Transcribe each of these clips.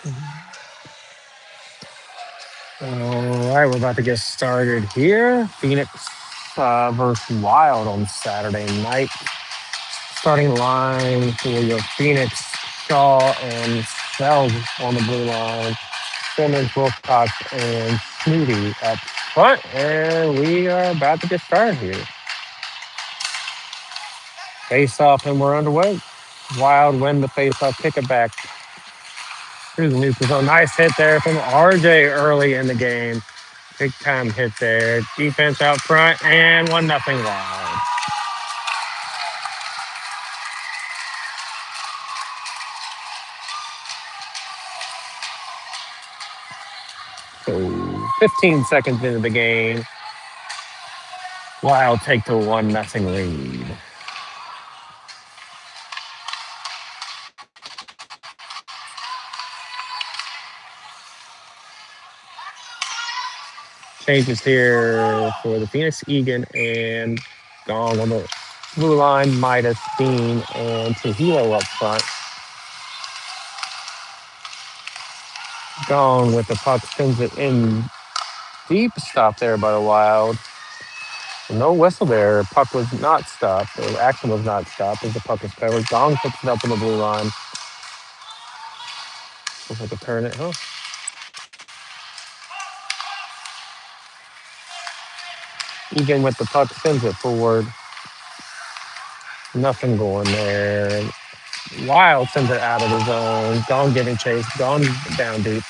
All right, we're about to get started here. Phoenix versus Wild on Saturday night. Starting line for your Phoenix, Shaw and Sells on the blue line. Simmons, Wilcox, and Snooty up front. And we are about to get started here. Face off, and we're underway. Wild win the face off, kick it back. Here's the neutral zone. Nice hit there from RJ early in the game. Big time hit there. Defense out front and 1-0 Wild. So 15 seconds into the game, Wild take the 1-0 lead. Changes here for the Phoenix, Egan and Gong on the blue line, Midas, Dean, and Trujillo up front. Gong with the puck sends it in deep, stop there by the Wild. No whistle there. Puck was not stopped. The action was not stopped as the puck is covered. Gong puts it up on the blue line. Looks like a turn it, huh? Egan with the puck sends it forward. Nothing going there. Wild sends it out of the zone. Gone getting chased. Gone down deep.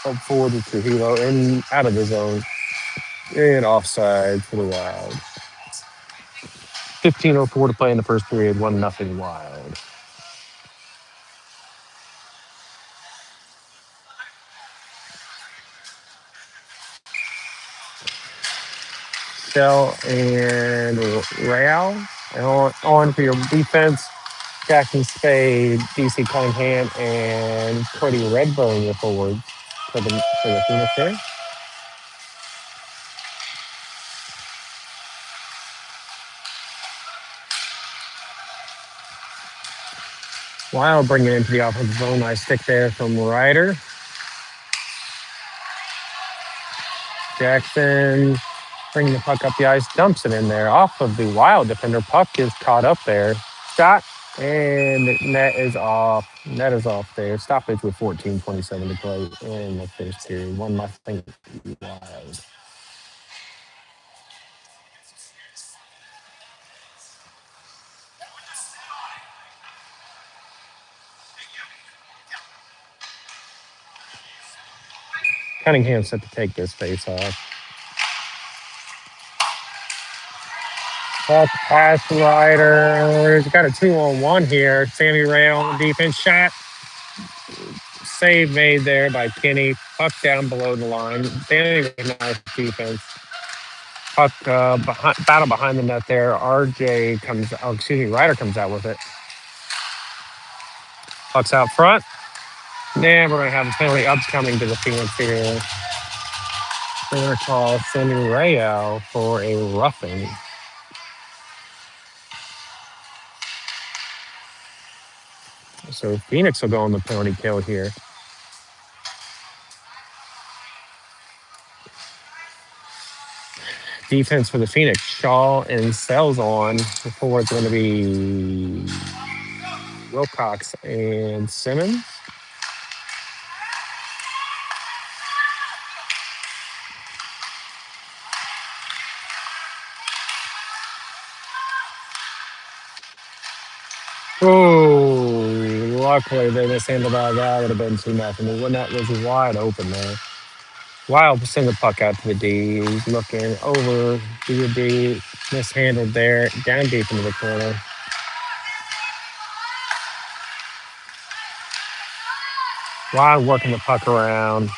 Up forward to Trujillo and out of the zone. And offside for the Wild. 15:04 to play in the first period. 1-0 Wild. Shell and Real. And on for your defense. Jackson Spade, DC Cunningham, and Cody Redbone, your forward for the Phoenix there. Wild bringing it into the offensive zone. Nice stick there from Ryder. Jackson bringing the puck up the ice, dumps it in there off of the Wild defender. Puck is caught up there. Shot, and net is off. Net is off there. Stoppage with 14:27 to play in the first period. 1-0 Wild. Cunningham set to take this face off. Puck pass Ryder. He's got a 2-on-1 here. Sammy Ray on the defense shot. Save made there by Kenny. Puck down below the line. Sammy with nice defense. Puck battle behind the net there. RJ comes, oh, excuse me, Ryder comes out with it. Puck's out front. And we're going to have a penalty upcoming to the Phoenix here. We're going to call Sammy Ray out for a roughing. So Phoenix will go on the penalty kill here. Defense for the Phoenix, Shaw and Sells on. The forward's going to be Wilcox and Simmons. Oh, luckily they mishandled that. That would have been 2-0. When that was wide open there. Wild send the puck out to the D. He's looking over to the D. Mishandled there. Down deep into the corner. Wild working the puck around.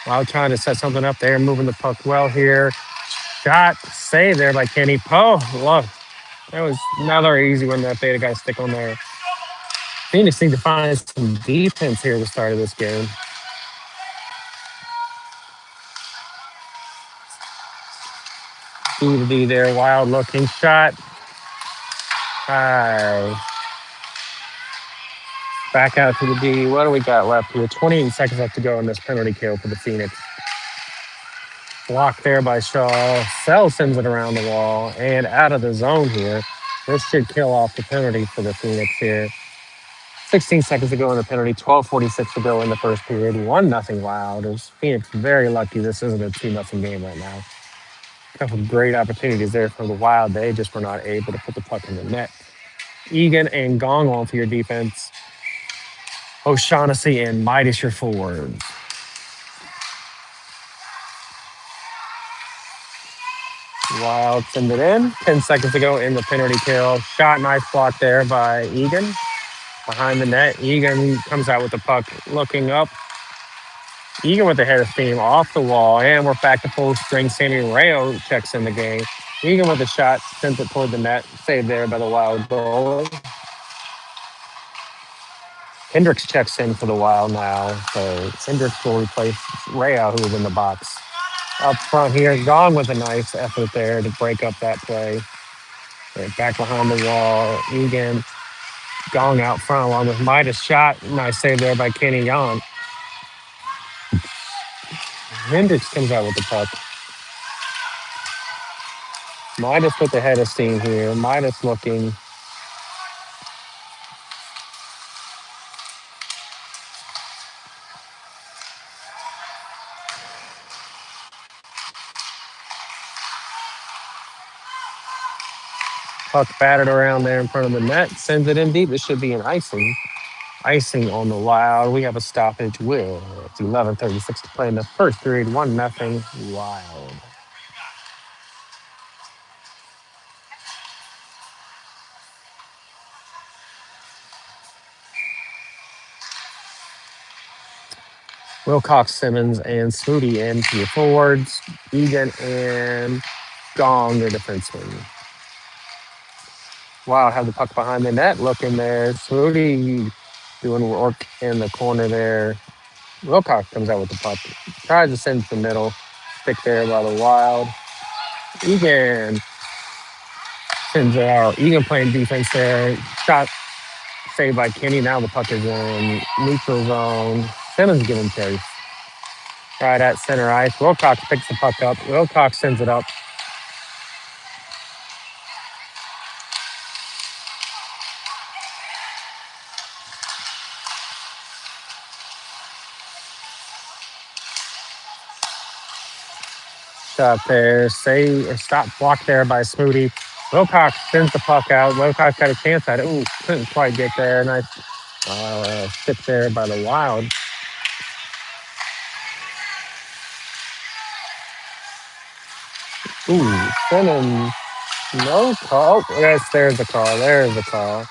Wild trying to set something up there. Moving the puck well here. Shot save there by Kenny Poe. Look, that was another easy one that Beta got to stick on there. Phoenix need to find some defense here at the start of this game. D to D there, Wild looking shot. High. back out to the D. What do we got left here? 28 seconds left to go in this penalty kill for the Phoenix. Blocked there by Shaw. Sell sends it around the wall and out of the zone here. This should kill off the penalty for the Phoenix here. 16 seconds to go in the penalty. 12:46 to go in the first period. 1-0 Wild. Phoenix very lucky this isn't a 2-0 game right now. A couple of great opportunities there for the Wild. They just were not able to put the puck in the net. Egan and Gong on for your defense. O'Shaughnessy and Midas your forwards. Wild send it in. 10 seconds to go in the penalty kill. Shot, nice block there by Egan. Behind the net, Egan comes out with the puck looking up. Egan with the head of steam off the wall, and we're back to full string. Sammy Rayo checks in the game. Egan with a shot, sends it toward the net. Saved there by the Wild goalie. Hendricks checks in for the Wild now. So Hendricks will replace Rayo, who was in the box. Up front here, Gong with a nice effort there to break up that play. Right back behind the wall, Egan. Gong out front along with Midas shot. Nice save there by Kenny Yon. Hendricks comes out with the puck. Midas with the head of steam here. Midas looking. Puck battered around there in front of the net. Sends it in deep. This should be an icing. Icing on the Wild. We have a stoppage. Will. It's 11:36 to play in the first period. 1-0 Wild. Wilcox, Simmons, and Snooty in to your forwards. Egan and Gong, your defenseman. Wild have the puck behind the net. Looking there. Snooty doing work in the corner there. Wilcox comes out with the puck. Tries to send to the middle. Stick there by the Wild. Egan sends it out. Egan playing defense there. Shot saved by Kenny. Now the puck is in neutral zone. Simmons giving chase. Right at center ice. Wilcox picks the puck up. Wilcox sends it up. Shot there. Stop blocked there by Smoothie. Wilcox sends the puck out. Wilcox got a chance at it. Ooh, couldn't quite get there. Nice stick there by the Wild. Ooh, Simmons. No call. Yes, there's the call. There's the call.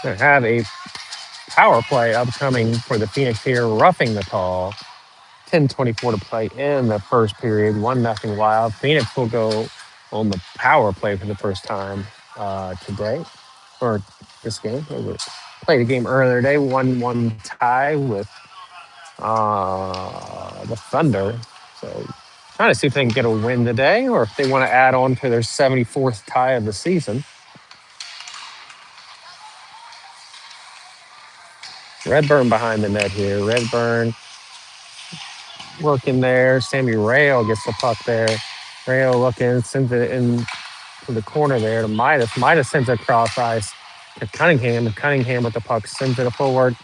Gonna have a power play upcoming for the Phoenix here, roughing the call. 10:24 to play in the first period. 1-0 Wild. Phoenix will go on the power play for the first time today, or this game. We played a game earlier today, 1-1 tie with the Thunder. So trying to see if they can get a win today or if they want to add on to their 74th tie of the season. Redburn behind the net here. Redburn working there. Sammy Rayo gets the puck there. Rayo looking, sends it in to the corner there to Midas. Midas sends it across ice to Cunningham. And Cunningham with the puck sends it forward.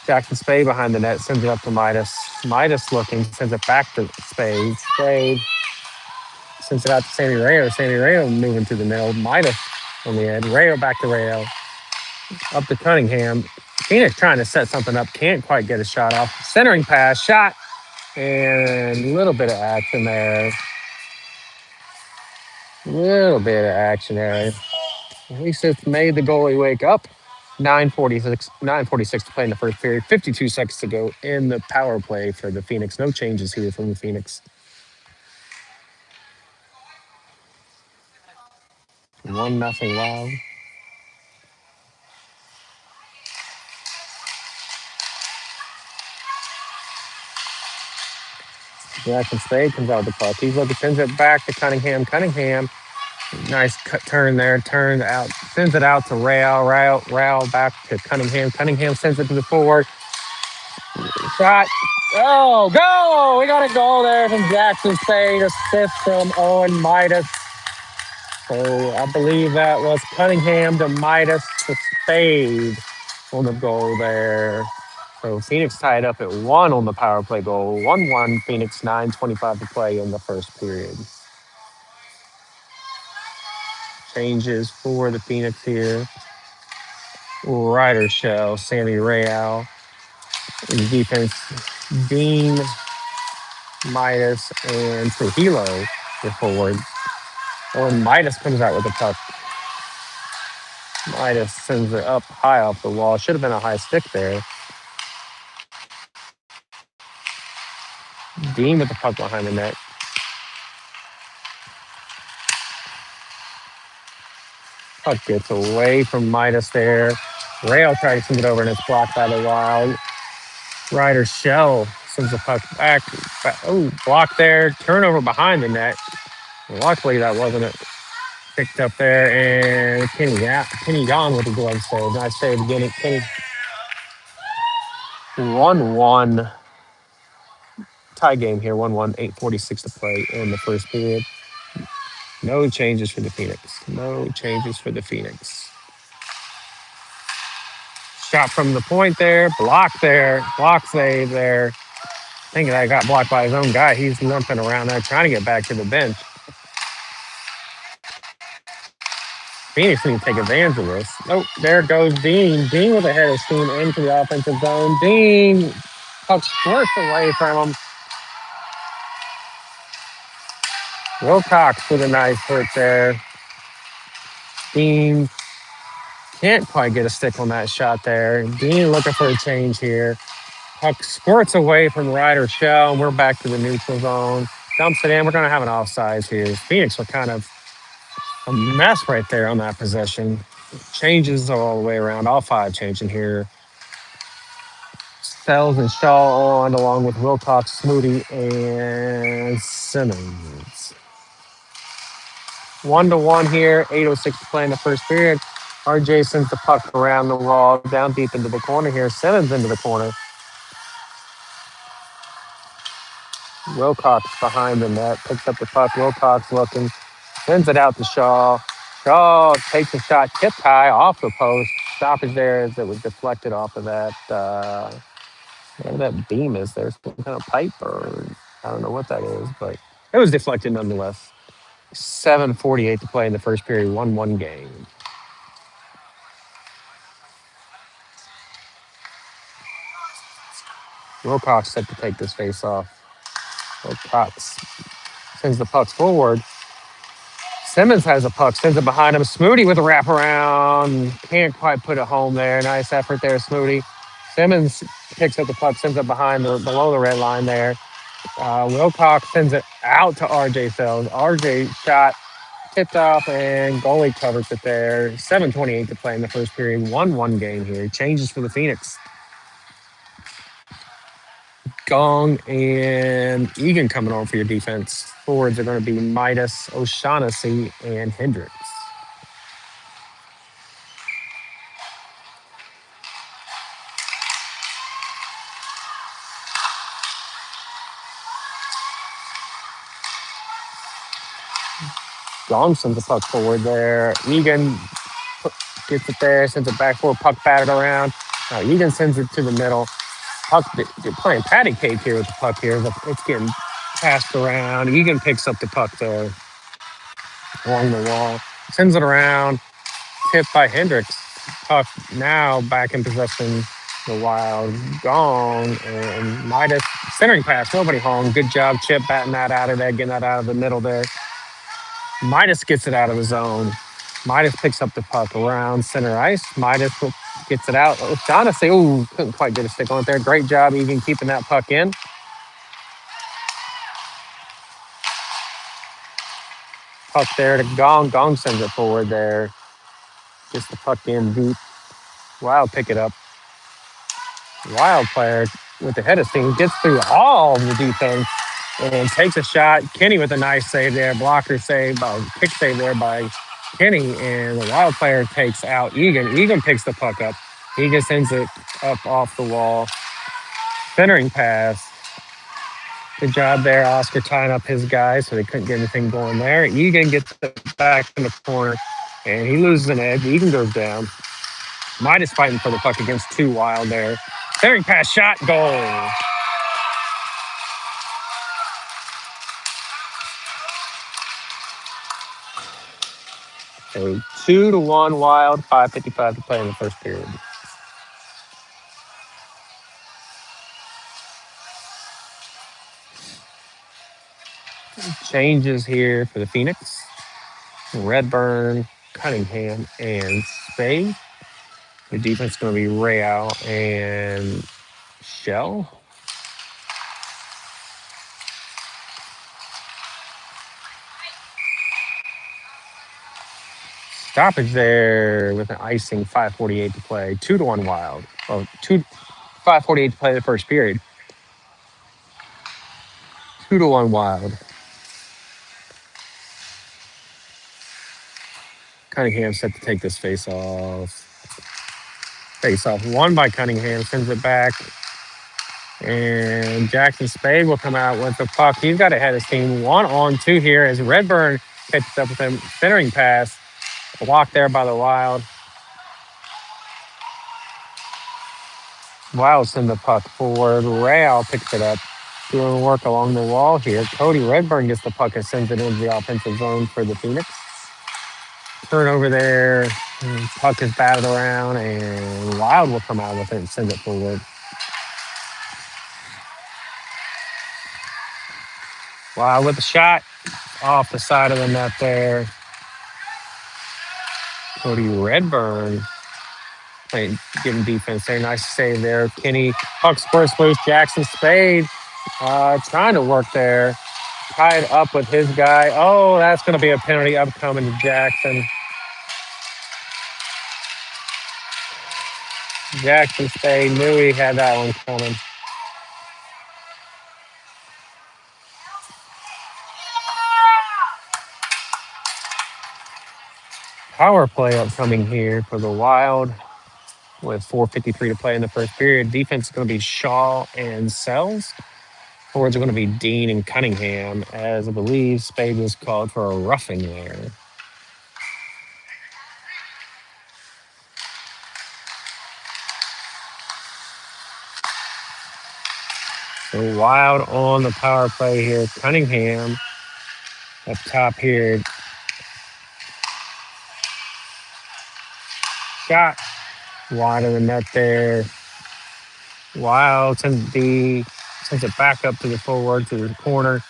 Jackson Spade behind the net sends it up to Midas. Midas looking, sends it back to Spade. Spade sends it out to Sammy Rayo. Sammy Rayo moving to the middle. Midas on the end. Rayo back to Rayo. Up to Cunningham. Phoenix trying to set something up. Can't quite get a shot off. Centering pass. Shot. And a little bit of action there. Little bit of action there. At least it's made the goalie wake up. 9:46 to play in the first period. 52 seconds to go in the power play for the Phoenix. No changes here from the Phoenix. 1-0 Wild. Jackson Spade comes out of the puck. He's looking, sends it back to Cunningham. Cunningham Nice cut turn there. Turn out, sends it out to Rail. Rail back to Cunningham. Cunningham sends it to the forward. Shot. Oh, go! We got a goal there from Jackson Spade. Assist from Owen Midas. So I believe that was Cunningham to Midas to Spade on the goal there. So Phoenix tied up at 1 on the power play goal. 1-1 Phoenix, 9:25 to play in the first period. Changes for the Phoenix here. Ryder Shell, Sammy Real. In defense, Dean, Midas, and Trujillo the forward. When Midas comes out with the puck, Midas sends it up high off the wall. Should have been a high stick there. Dean with the puck behind the net. Puck gets away from Midas there. Rail tries to send it over and it's blocked by the Wild. Ryder Shell sends the puck back. Oh, blocked there. Turnover behind the net. Luckily, that wasn't it. Picked up there, and Kenny gone with the glove save. Nice save again. Kenny 1-1 tie game here. 1-1, 8:46 to play in the first period. No changes for the Phoenix. No changes for the Phoenix. Shot from the point there. Block there. Block save there. I think that got blocked by his own guy. He's limping around there trying to get back to the bench. Phoenix need to take advantage of this. Oh, there goes Dean. Dean with a head of steam into the offensive zone. Dean puck squirts away from him. Wilcox with a nice hit there. Dean can't quite get a stick on that shot there. Dean looking for a change here. Puck squirts away from Ryder Shell. We're back to the neutral zone. Dumps it in. We're going to have an offsides here. Phoenix were kind of a mess right there on that possession. Changes all the way around. All 5 changing here. Sells and Shaw on along with Wilcox, Smoody, and Simmons. 1-1 here. 8:06 to play in the first period. RJ sends the puck around the wall, down deep into the corner here. Simmons into the corner. Wilcox behind the net, picks up the puck. Wilcox looking, sends it out to Shaw. Shaw takes a shot, tipped high off the post. Stoppage there as it was deflected off of that, whatever that beam is there. Some kind of pipe or I don't know what that is, but it was deflected nonetheless. 7:48 to play in the first period, 1-1 game. Wilcox set to take this face off. Wilcox sends the puck forward. Simmons has a puck, sends it behind him. Smoody with a wraparound. Can't quite put it home there. Nice effort there, Smoody. Simmons picks up the puck, sends it below the red line there. Wilcox sends it out to RJ Sells. RJ shot, tipped off, and goalie covers it there. 7:28 to play in the first period. 1-1 game here. Changes for the Phoenix. Gong and Egan coming on for your defense. Forwards are going to be Midas, O'Shaughnessy, and Hendricks. Gong sends the puck forward there. Egan gets it there, sends it back forward, puck batted around. Egan sends it to the middle. Puck, they're playing patty cake here with the puck here. It's getting passed around. Egan picks up the puck there along the wall, sends it around, tipped by Hendricks. Puck now back in possession. The Wild. Gong and Midas centering pass. Nobody home. Good job, Chip, batting that out of there, getting that out of the middle there. Midas gets it out of the zone. Midas picks up the puck around center ice. Midas gets it out. O'Shaughnessy, couldn't quite get a stick on it there. Great job, Egan, keeping that puck in. Puck there to Gong. Gong sends it forward there. Gets the puck in deep. Wild pick it up. Wild player with the head of steam gets through all the defense and takes a shot. Kenny with a nice save there, blocker save, kick save there by Kenny, and the Wild player takes out Egan. Egan picks the puck up. Egan sends it up off the wall. Centering pass. Good job there, Oscar tying up his guys so they couldn't get anything going there. Egan gets it back in the corner, and he loses an edge. Egan goes down. Midas fighting for the puck against two Wild there. Centering pass, shot, goal. A 2-1 Wild, 5:55 to play in the first period. Changes here for the Phoenix. Redburn, Cunningham, and Spade. The defense is going to be Real and Shell. Stoppage there with an icing, 5:48 to play. 2-1 Wild. Oh, 5:48 to play the first period. 2-1 Wild. Cunningham set to take this face off. Face off won by Cunningham, sends it back. And Jackson Spade will come out with the puck. He's got ahead of his team. 1-on-2 here as Redburn catches up with him. Centering pass. Blocked there by the Wild. Wild send the puck forward. Real picks it up. Doing work along the wall here. Cody Redburn gets the puck and sends it into the offensive zone for the Phoenix. Turnover there. Puck is batted around, and Wild will come out with it and send it forward. Wild with a shot off the side of the net there. Cody Redburn playing, giving defense there. Nice save there. Kenny, puck squirts loose. Jackson Spade trying to work there. Tied up with his guy. Oh, that's going to be a penalty upcoming to Jackson. Jackson Spade knew he had that one coming. Power play upcoming here for the Wild with 4:53 to play in the first period. Defense is going to be Shaw and Sells. Forwards are going to be Dean and Cunningham, as I believe Spade was called for a roughing there. So Wild on the power play here. Cunningham up top here. Shot wide of the net there. Wild sends it back up to the forward to the corner.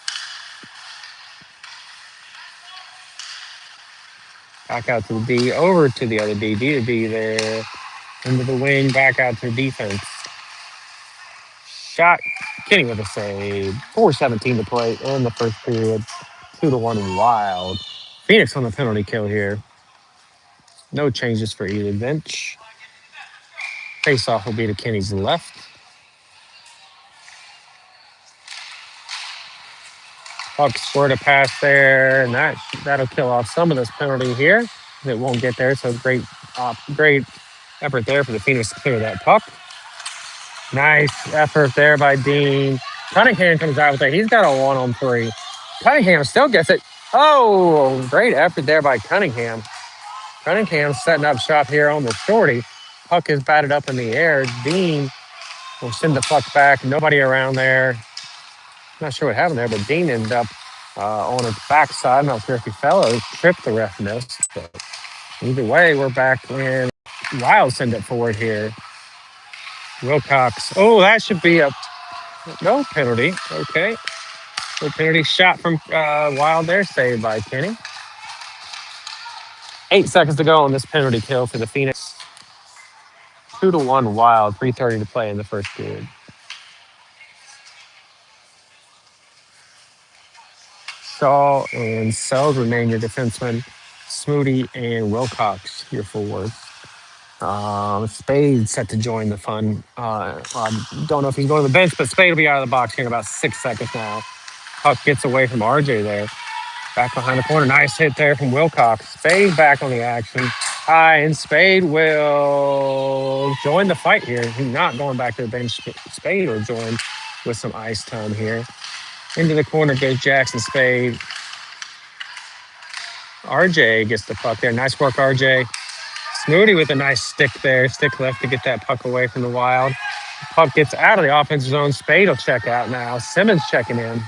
Back out to the D, over to the other D, D to D there. Into the wing, back out to defense. Shot, Kenny with a save. 4:17 to play in the first period. 2-1 Wild. Phoenix on the penalty kill here. No changes for either bench. Face-off will be to Kenny's left. Puck scored a pass there, and that'll kill off some of this penalty here. It won't get there, so great effort there for the Phoenix to clear that puck. Nice effort there by Dean. Cunningham comes out with it. He's got a 1-on-3. Cunningham still gets it. Oh, great effort there by Cunningham. Cunningham setting up shop here on the shorty. Puck is batted up in the air. Dean will send the puck back. Nobody around there. Not sure what happened there, but Dean ended up on his backside. I'm not sure if he fell or tripped the ref missed. But either way, we're back in. Wild send it forward here. Wilcox. Oh, that should be a no penalty. Okay. No penalty shot from Wild there, saved by Kenny. 8 seconds to go on this penalty kill for the Phoenix. 2-1 Wild, 3:30 to play in the first period. Shaw and Sells remain your defensemen. Smoody and Wilcox, your forwards. Spade set to join the fun. I don't know if he's going to the bench, but Spade will be out of the box here in about 6 seconds now. Puck gets away from RJ there. Back behind the corner. Nice hit there from Wilcox. Spade back on the action. High, and Spade will join the fight here. He's not going back to the bench. Spade will join with some ice time here. Into the corner goes Jackson Spade. RJ gets the puck there. Nice work, RJ. Snooty with a nice stick there. Stick left to get that puck away from the Wild. Puck gets out of the offensive zone. Spade will check out now. Simmons checking in.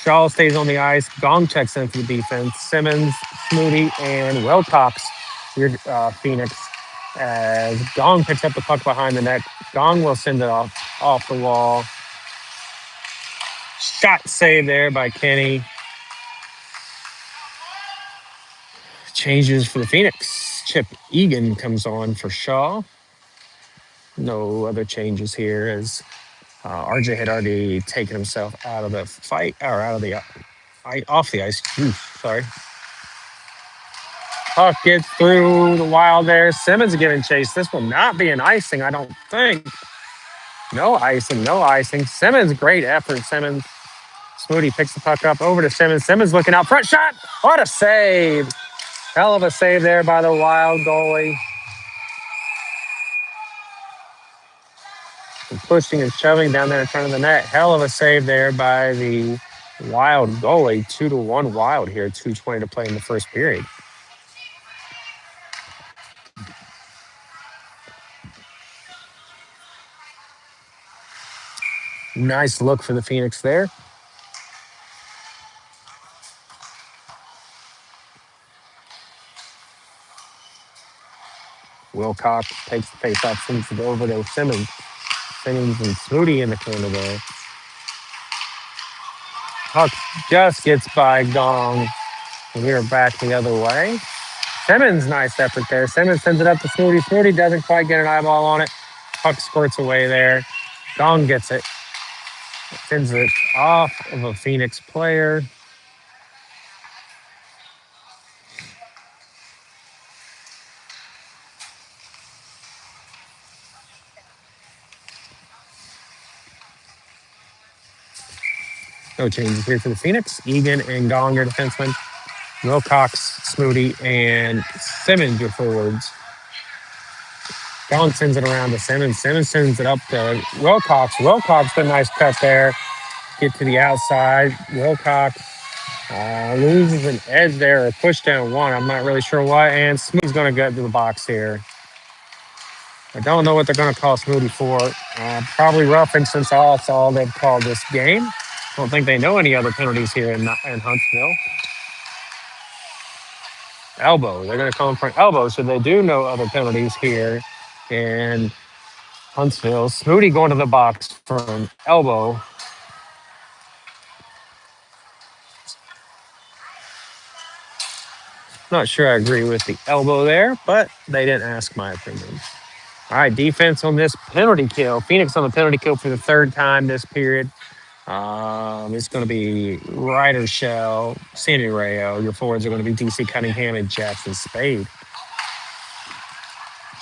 Shaw stays on the ice. Gong checks in for the defense. Simmons, Snooty, and Wilcox, your Phoenix. As Gong picks up the puck behind the net. Gong will send it off the wall. Shot save there by Kenny. Changes for the Phoenix. Chip Egan comes on for Shaw. No other changes here as RJ had already taken himself out of the fight, or out of the off the ice. Oof, sorry. Puck gets through the Wild there. Simmons giving chase. This will not be an icing, I don't think. No icing, no icing. Simmons, great effort, Simmons. Smoody picks the puck up over to Simmons. Simmons looking out front. Shot! What a save! Hell of a save there by the Wild goalie. And pushing and shoving down there in front of the net. Hell of a save there by the Wild goalie. 2-1 Wild here. 2:20 to play in the first period. Nice look for the Phoenix there. Wilcox takes the face off, sends it over to Simmons. Simmons and Snooty in the corner there. Puck just gets by Gong. And we're back the other way. Simmons, nice effort there. Simmons sends it up to Snooty. Snooty doesn't quite get an eyeball on it. Puck squirts away there. Gong gets it. Sends it off of a Phoenix player. No changes here for the Phoenix. Egan and Gong are defensemen. Wilcox, Smoody, and Simmons your forwards. Gong sends it around to Simmons. Simmons sends it up to Wilcox. Wilcox, a nice cut there. Get to the outside. Wilcox loses an edge there, or push down one. I'm not really sure why. And Smoothie's going to get to the box here. I don't know what they're going to call Smoothie for. Probably roughing since that's all they've called this game. Don't think they know any other penalties here in Huntsville. Elbow. They're going to call him for an elbow, so they do know other penalties here in Huntsville. Smoothie going to the box for an elbow. Not sure I agree with the elbow there, but they didn't ask my opinion. All right, defense on this penalty kill. Phoenix on the penalty kill for the third time this period. It's going to be Ryder Shell, Sandy Rayo. Your forwards are going to be DC Cunningham and Jackson Spade.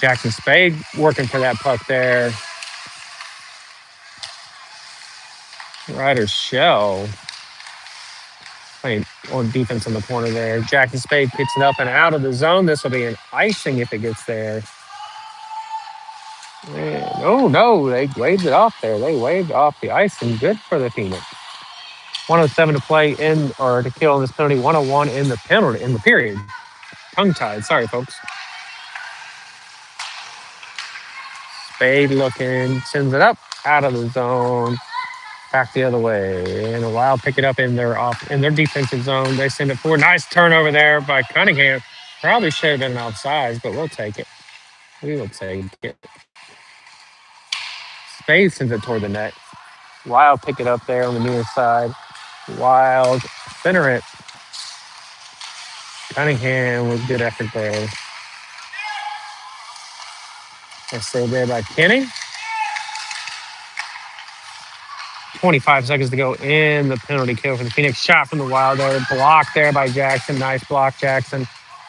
Jackson Spade working for that puck there. Ryder Shell playing on defense in the corner there. Jackson Spade picks it up and out of the zone. This will be an icing if it gets there. And, oh, no, they waved it off there. They waved off the icing. Good for the Phoenix. 107 to play in, or to kill in this penalty. 101 in the period. Tongue-tied. Sorry, folks. Spade looking, sends it up out of the zone. Back the other way. And a Wild pick it up in their defensive zone. They send it forward. Nice turnover there by Cunningham. Probably should have been an offsides, but we'll take it. We will take it. Spade sends it toward the net. Wild pick it up there on the near side. Wild center it. Cunningham with good effort there. A save there by Kenny. 25 seconds to go in the penalty kill for the Phoenix. Shot from the Wild there. Blocked there by Jackson. Nice block, Jackson.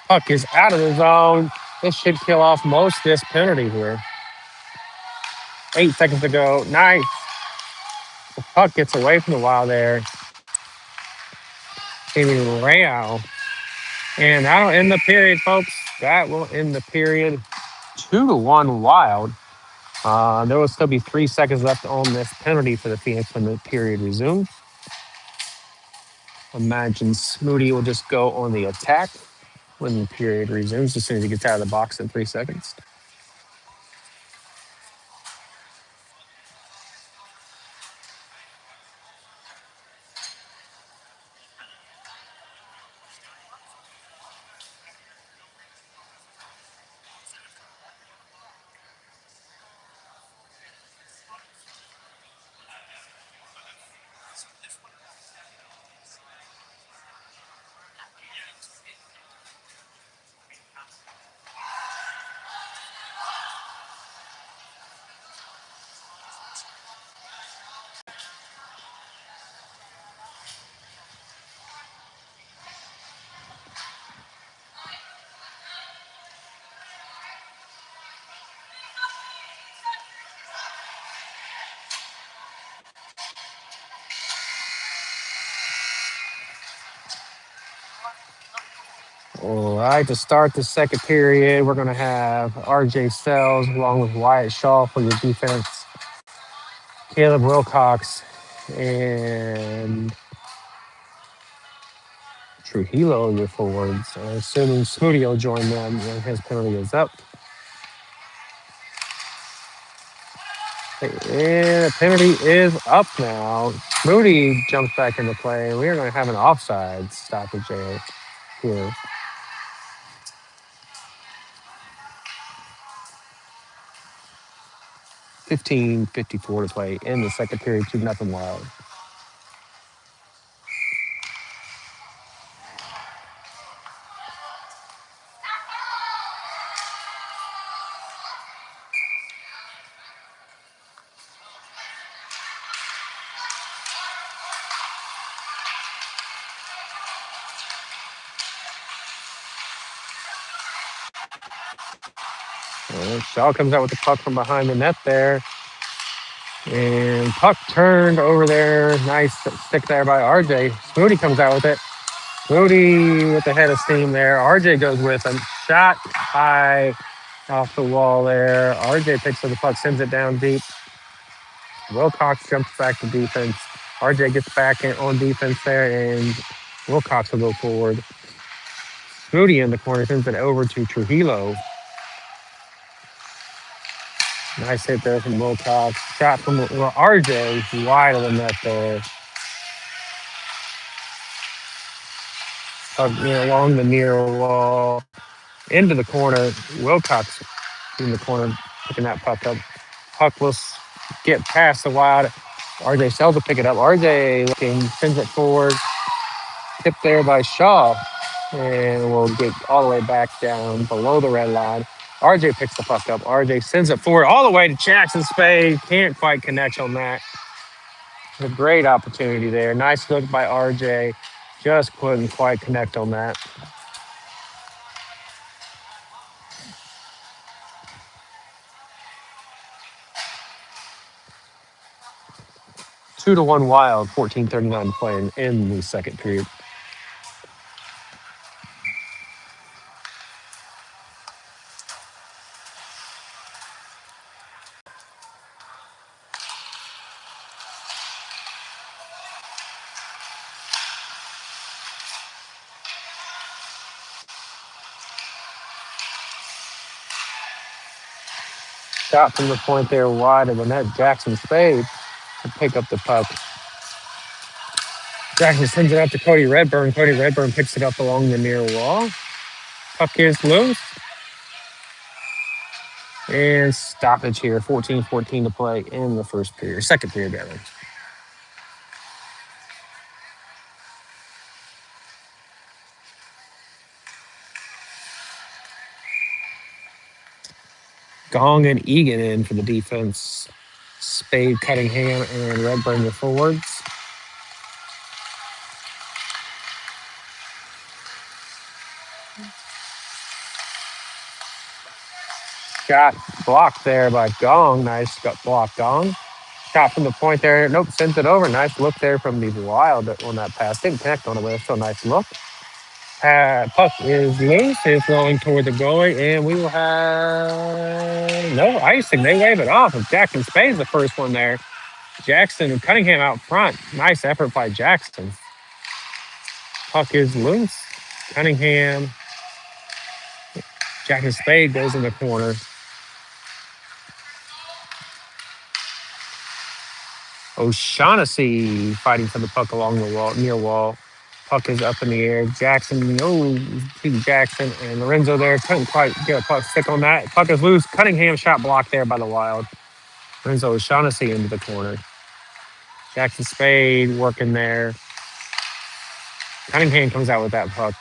Puck is out of the zone. This should kill off most of this penalty here. 8 seconds to go. Nice The puck gets away from the Wild there. Amy Real. And that'll end the period, folks. That will end the period. 2-1 Wild. There will still be 3 seconds left on this penalty for the Phoenix when the period resumes. Imagine Smoody will just go on the attack when the period resumes as soon as he gets out of the box in 3 seconds. All right, to start the second period, we're going to have RJ Sells along with Wyatt Shaw for your defense, Caleb Wilcox and Trujillo, your forwards. Assuming Smoody will join them when his penalty is up. And the penalty is up now. Smoody jumps back into play. We are going to have an offside stoppage here. 15:54 to play in the second period, 2-0 Wild. Shaw comes out with the puck from behind the net there. And puck turned over there. Nice stick there by RJ. Smoody comes out with it. Smoody with the head of steam there. RJ goes with him. Shot high off the wall there. RJ picks up the puck, sends it down deep. Wilcox jumps back to defense. RJ gets back on defense there, and Wilcox will go forward. Smoody in the corner sends it over to Trujillo. Nice hit there from Wilcox. Shot from RJ wide of the net there. Along the near wall, into the corner. Wilcox in the corner, picking that puck up. Puck will get past the Wild. RJ Sells will pick it up. RJ looking, sends it forward. Tipped there by Shaw. And we'll get all the way back down below the red line. RJ picks the puck up. RJ sends it forward all the way to Jackson Spade. Can't quite connect on that. A great opportunity there. Nice look by RJ. Just couldn't quite connect on that. Two to one Wild, 14:39 playing in the second period. Shot from the point there wide of the net. Jackson Spade to pick up the puck. Jackson sends it out to Cody Redburn. Cody Redburn picks it up along the near wall. Puck is loose. And stoppage here. 14-14 to play in the first period. Second period, rather. Gong and Egan in for the defense. Spade, Cunningham, and Redburn the forwards. Shot blocked there by Gong. Nice got blocked Gong. Shot from the point there. Nope, sends it over. Nice look there from the Wild on that pass. Didn't connect on it, but it's still a nice look. Puck is loose. It's rolling toward the goalie, and we will have no icing. They wave it off. If Jackson Spade's the first one there. Jackson and Cunningham out front. Nice effort by Jackson. Puck is loose. Cunningham. Jackson Spade goes in the corner. O'Shaughnessy fighting for the puck along the wall, near wall. Puck is up in the air. Jackson, to Jackson and Lorenzo there. Couldn't quite get a puck stick on that. Puck is loose. Cunningham shot blocked there by the Wild. Lorenzo O'Shaughnessy into the corner. Jackson Spade working there. Cunningham comes out with that puck.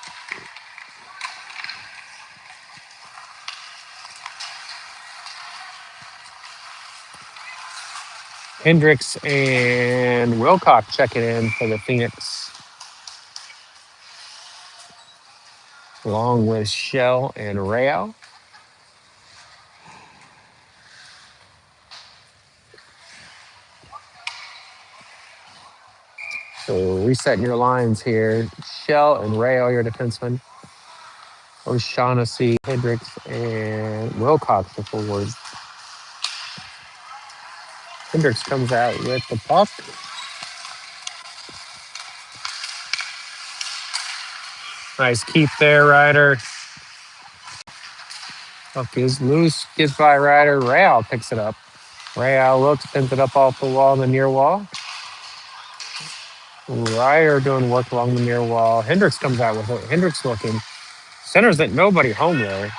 Hendricks and Wilcox checking in for the Phoenix, along with Shell and Rayo. So resetting your lines here. Shell and Rayo, your defensemen. O'Shaughnessy, Hendricks, and Wilcox, the forwards. Hendricks comes out with the puck. Nice keep there, Ryder. Puck is loose. Gets by Ryder. Rayo picks it up. Rayo looks, pins it up off the wall in the near wall. Ryder doing work along the near wall. Hendricks comes out with it. Hendricks looking. Centers that nobody home there.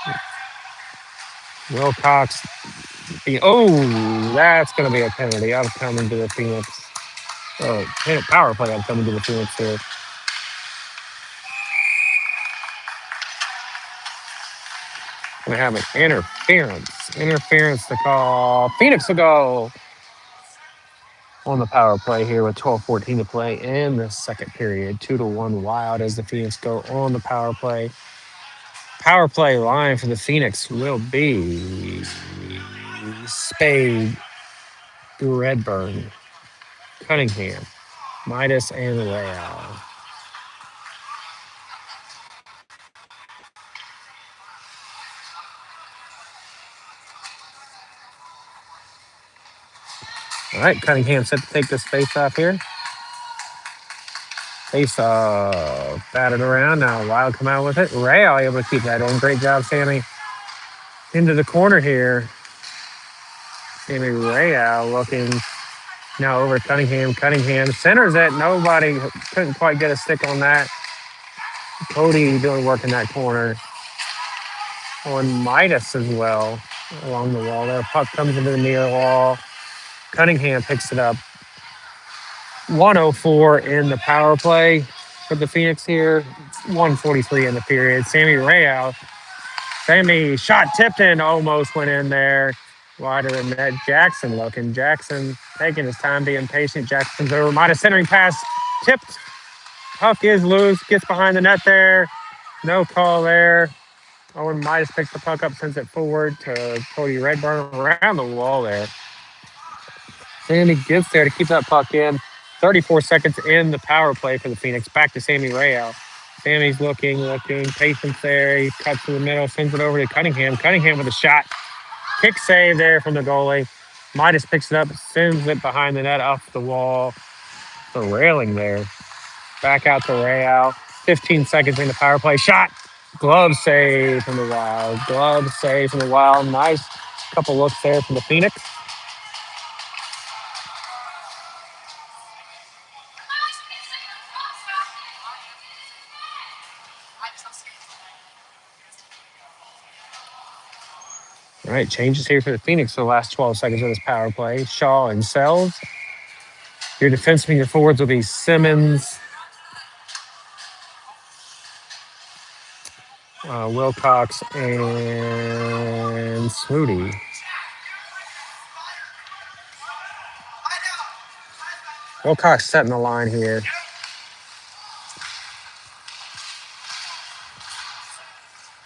Wilcox. That's going to be a penalty. I'm coming to the Phoenix. Oh, power play. I'm coming to the Phoenix here. Going to have an interference. Interference to call. Phoenix will go on the power play here with 12:14 to play in the second period. 2-1 Wild as the Phoenix go on the power play. Power play line for the Phoenix will be Spade, Redburn, Cunningham, Midas, and Rayo. All right, Cunningham set to take this face off here. Face off, batted around. Now Wild come out with it. Rayo able to keep that on. Great job, Sammy. Into the corner here. Sammy Rayo looking now over Cunningham. Cunningham centers it. Nobody couldn't quite get a stick on that. Cody doing work in that corner. On Midas as well along the wall there. Puck comes into the near wall. Cunningham picks it up. 104 in the power play for the Phoenix here. 143 in the period. Sammy shot tipped in, almost went in there. Wider than that. Jackson looking. Jackson taking his time, being patient. Jackson's over. Midas centering pass. Tipped. Puck is loose. Gets behind the net there. No call there. Owen Midas picks the puck up, sends it forward to Cody Redburn around the wall there. Sammy gets there to keep that puck in. 34 seconds in the power play for the Phoenix. Back to Sammy Rayo. Sammy's looking. Patience there. He cuts to the middle, sends it over to Cunningham. Cunningham with a shot. Kick save there from the goalie. Midas picks it up, sends it behind the net, off the wall. The railing there. Back out to Rayo. 15 seconds in the power play. Shot. Glove save from the Wild. Nice couple looks there from the Phoenix. All right, changes here for the Phoenix for the last 12 seconds of this power play. Shaw and Sells. Your defensemen, your forwards will be Simmons, Wilcox, and Snooty. Wilcox setting the line here.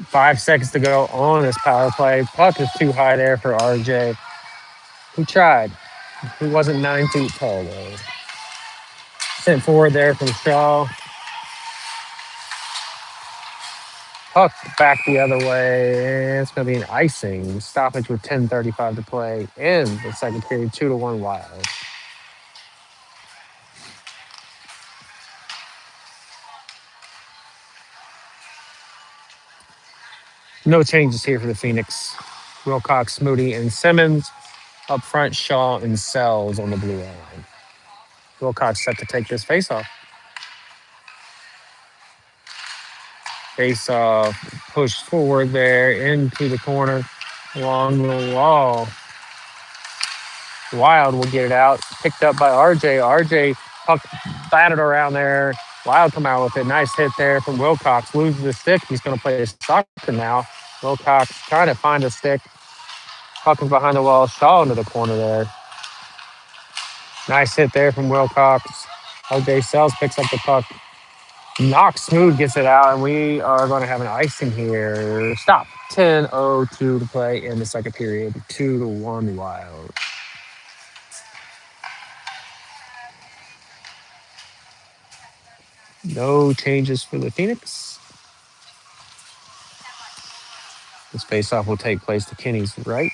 Five seconds to go on this power play. Puck is too high there for RJ, who tried. He wasn't 9 feet tall, though. Sent forward there from Shaw. Puck back the other way. It's going to be an icing. Stoppage with 10:35 to play in the second period, 2-1 Wild. No changes here for the Phoenix. Wilcox, Moody, and Simmons. Up front, Shaw and Sells on the blue line. Wilcox set to take this faceoff. Faceoff pushed forward there into the corner along the wall. Wild will get it out. Picked up by RJ. RJ puck batted around there. Wild come out with it. Nice hit there from Wilcox. Loses the stick. He's going to play his soccer now. Wilcox trying to find a stick. Puck is behind the wall. Shaw into the corner there. Nice hit there from Wilcox. RJ Sells picks up the puck. Knox Smooth gets it out, and we are going to have an icing here. Stop. 10:02 to play in the second period. 2-1 Wild. No changes for the Phoenix. This faceoff will take place to Kenny's right.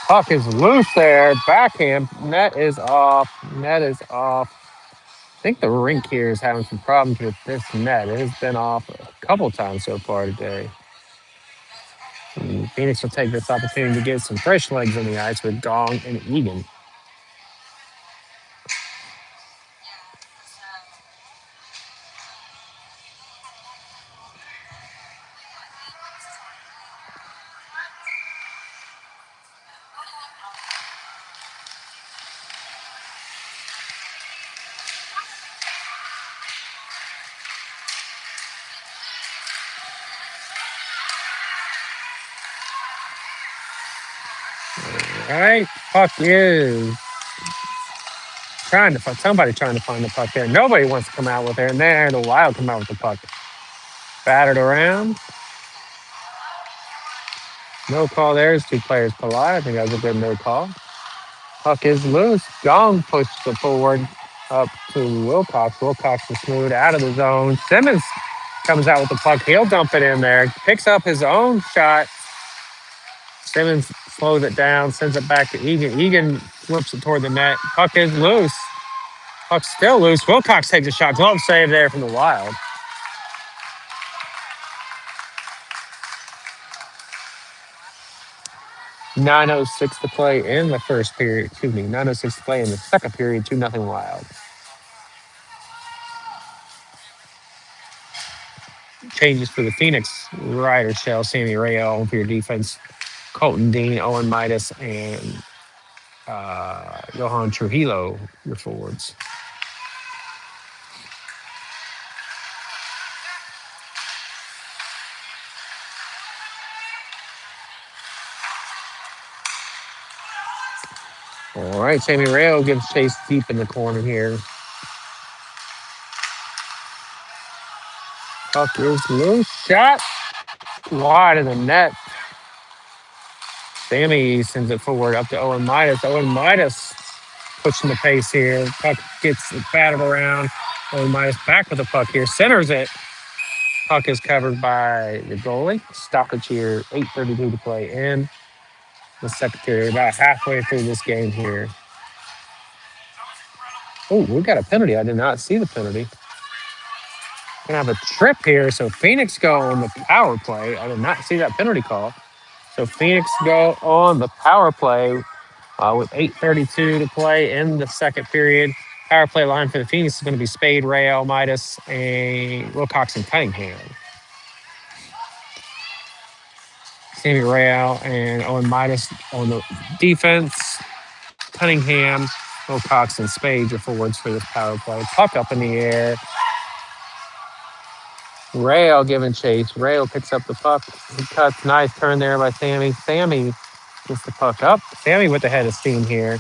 Puck is loose there. Backhand. Net is off. Net is off. I think the rink here is having some problems with this net. It has been off a couple times so far today. And Phoenix will take this opportunity to get some fresh legs on the ice with Gong and Egan. All right. Puck is somebody trying to find the puck there. Nobody wants to come out with it. And there the Wild come out with the puck. Battered around. No call there. As two players collide. I think that was a good no call. Puck is loose. Gong pushes it forward up to Wilcox. Wilcox is smooth out of the zone. Simmons comes out with the puck. He'll dump it in there. Picks up his own shot. Simmons slows it down, sends it back to Egan. Egan flips it toward the net. Puck is loose. Puck's still loose. Wilcox takes a shot. Glove save there from the Wild. 9:06 to play in the first period. 9:06 to play in the second period. 2-0 Wild. Changes for the Phoenix. Ryder Shell, Sammy Rayo for your defense. Colton Dean, Owen Midas, and Johan Trujillo, your forwards. All right, Sammy Rayo gives chase deep in the corner here. Puck is loose. Shot wide of the net. Sammy sends it forward up to Owen Midas. Owen Midas pushing the pace here. Puck gets batted around. Owen Midas back with the puck here. Centers it. Puck is covered by the goalie. Stoppage here. 8:32 to play in the second period. About halfway through this game here. Oh, we got a penalty. I did not see the penalty. Gonna have a trip here. So Phoenix go on the power play. I did not see that penalty call. So Phoenix go on the power play with 8:32 to play in the second period. Power play line for the Phoenix is going to be Spade, Rayo, Midas, and Wilcox and Cunningham. Sammy Rayo and Owen Midas on the defense. Cunningham, Wilcox, and Spade are forwards for this power play. Puck up in the air. Rayo giving chase. Rayo picks up the puck. He cuts. Nice turn there by Sammy. Sammy gets the puck up. Sammy with the head of steam here.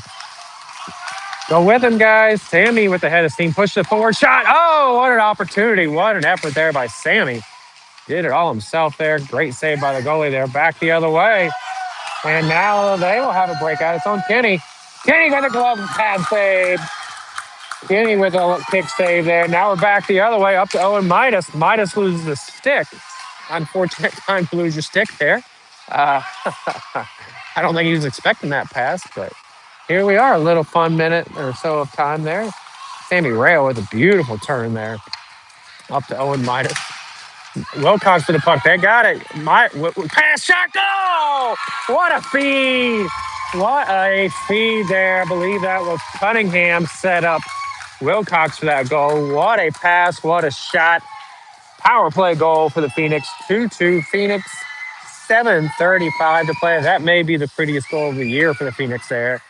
Go with him, guys. Sammy with the head of steam. Push the forward shot. Oh, what an opportunity. What an effort there by Sammy. Did it all himself there. Great save by the goalie there. Back the other way. And now they will have a breakout. It's on Kenny. Kenny got the glove pad save. Kenny with a kick save there. Now we're back the other way up to Owen Midas. Midas loses the stick. Unfortunate time to lose your stick there. Uh, I don't think he was expecting that pass, but here we are. A little fun minute or so of time there. Sammy Rail with a beautiful turn there. Up to Owen Midas. Wilcox to the puck. They got it. Pass shot goal! What a feed! What a feed there. I believe that was Cunningham set up Wilcox for that goal. What a pass. What a shot. Power play goal for the Phoenix. 2-2 Phoenix. 7:35 to play. That may be the prettiest goal of the year for the Phoenix there.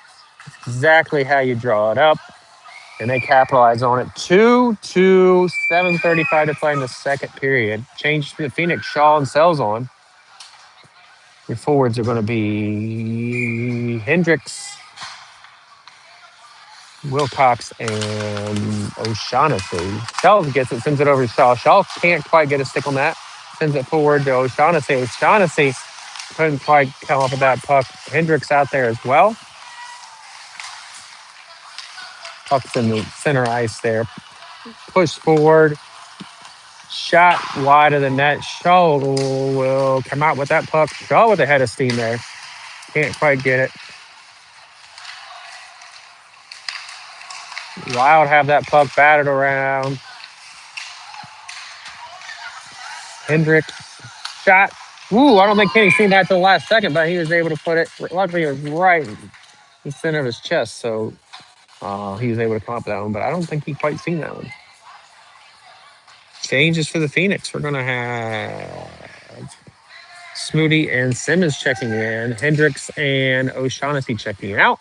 Exactly how you draw it up. And they capitalize on it. 2-2, 7:35 to play in the second period. Change to the Phoenix. Shaw and Sells on. Your forwards are going to be Hendricks, Wilcox, and O'Shaughnessy. Sells gets it, sends it over to Shaw. Shaw can't quite get a stick on that. Sends it forward to O'Shaughnessy. O'Shaughnessy couldn't quite come up with that puck. Hendricks out there as well. Puck's in the center ice there. Push forward. Shot wide of the net. Shaw will come out with that puck. Shaw with a head of steam there. Can't quite get it. Wild have that puck batted around. Hendricks shot. Ooh, I don't think Kenny seen that till the last second, but he was able to put it. Luckily, it was right in the center of his chest, so he was able to come up with that one. But I don't think he quite seen that one. Changes for the Phoenix. We're gonna have Smoody and Simmons checking in. Hendricks and O'Shaughnessy checking out.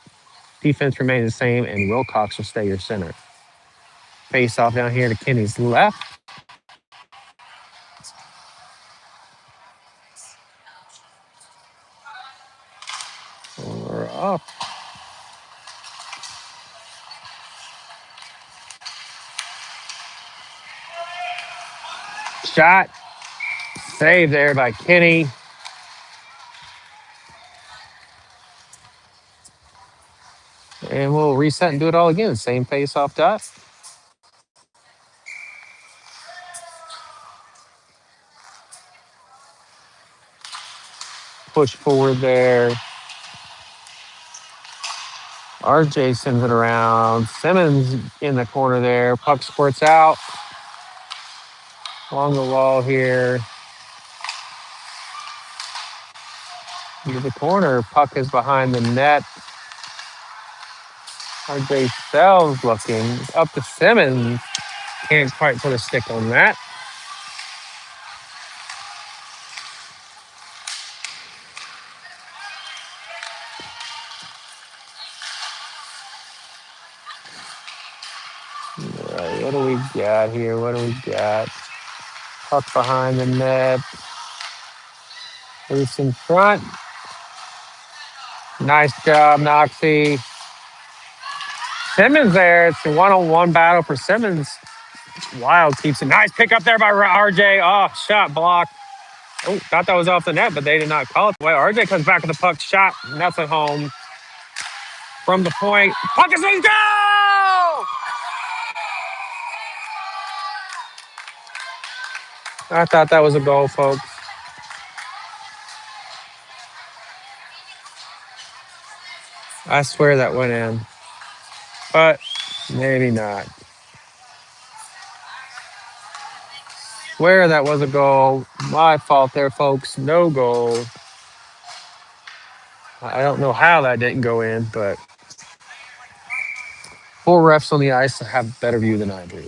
Defense remains the same, and Wilcox will stay your center. Face off down here to Kenny's left. We're up. Shot. Save there by Kenny. And we'll reset and do it all again. Same face off dot. Push forward there. RJ sends it around. Simmons in the corner there. Puck squirts out along the wall here. Into the corner. Puck is behind the net. RJ Sells looking up to Simmons. Can't quite put a stick on that. All right, what do we got here? What do we got? Puck behind the net. Loose in front. Nice job, Noxie. Simmons there. It's a one-on-one battle for Simmons. Wild keeps it. Nice pick up there by RJ. Oh, shot blocked. Oh, thought that was off the net, but they did not call it the way. RJ comes back with the puck shot. And that's at home. From the point. Puck is in goal! I thought that was a goal, folks. I swear that went in. But maybe not. Swear that was a goal. My fault there, folks. No goal. I don't know how that didn't go in, but 4 refs on the ice have better view than I do.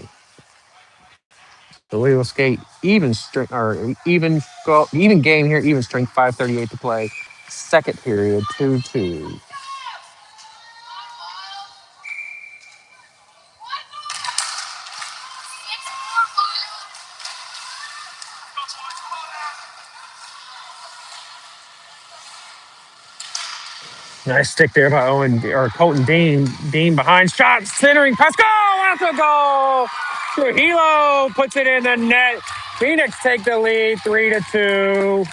So we will skate even strength or even game here, even strength, 5:38 to play. Second period, 2-2. Nice stick there by Owen or Colton Dean. Dean behind shot, centering, pass, go! That's a goal! Trujillo puts it in the net. Phoenix take the lead 3-2.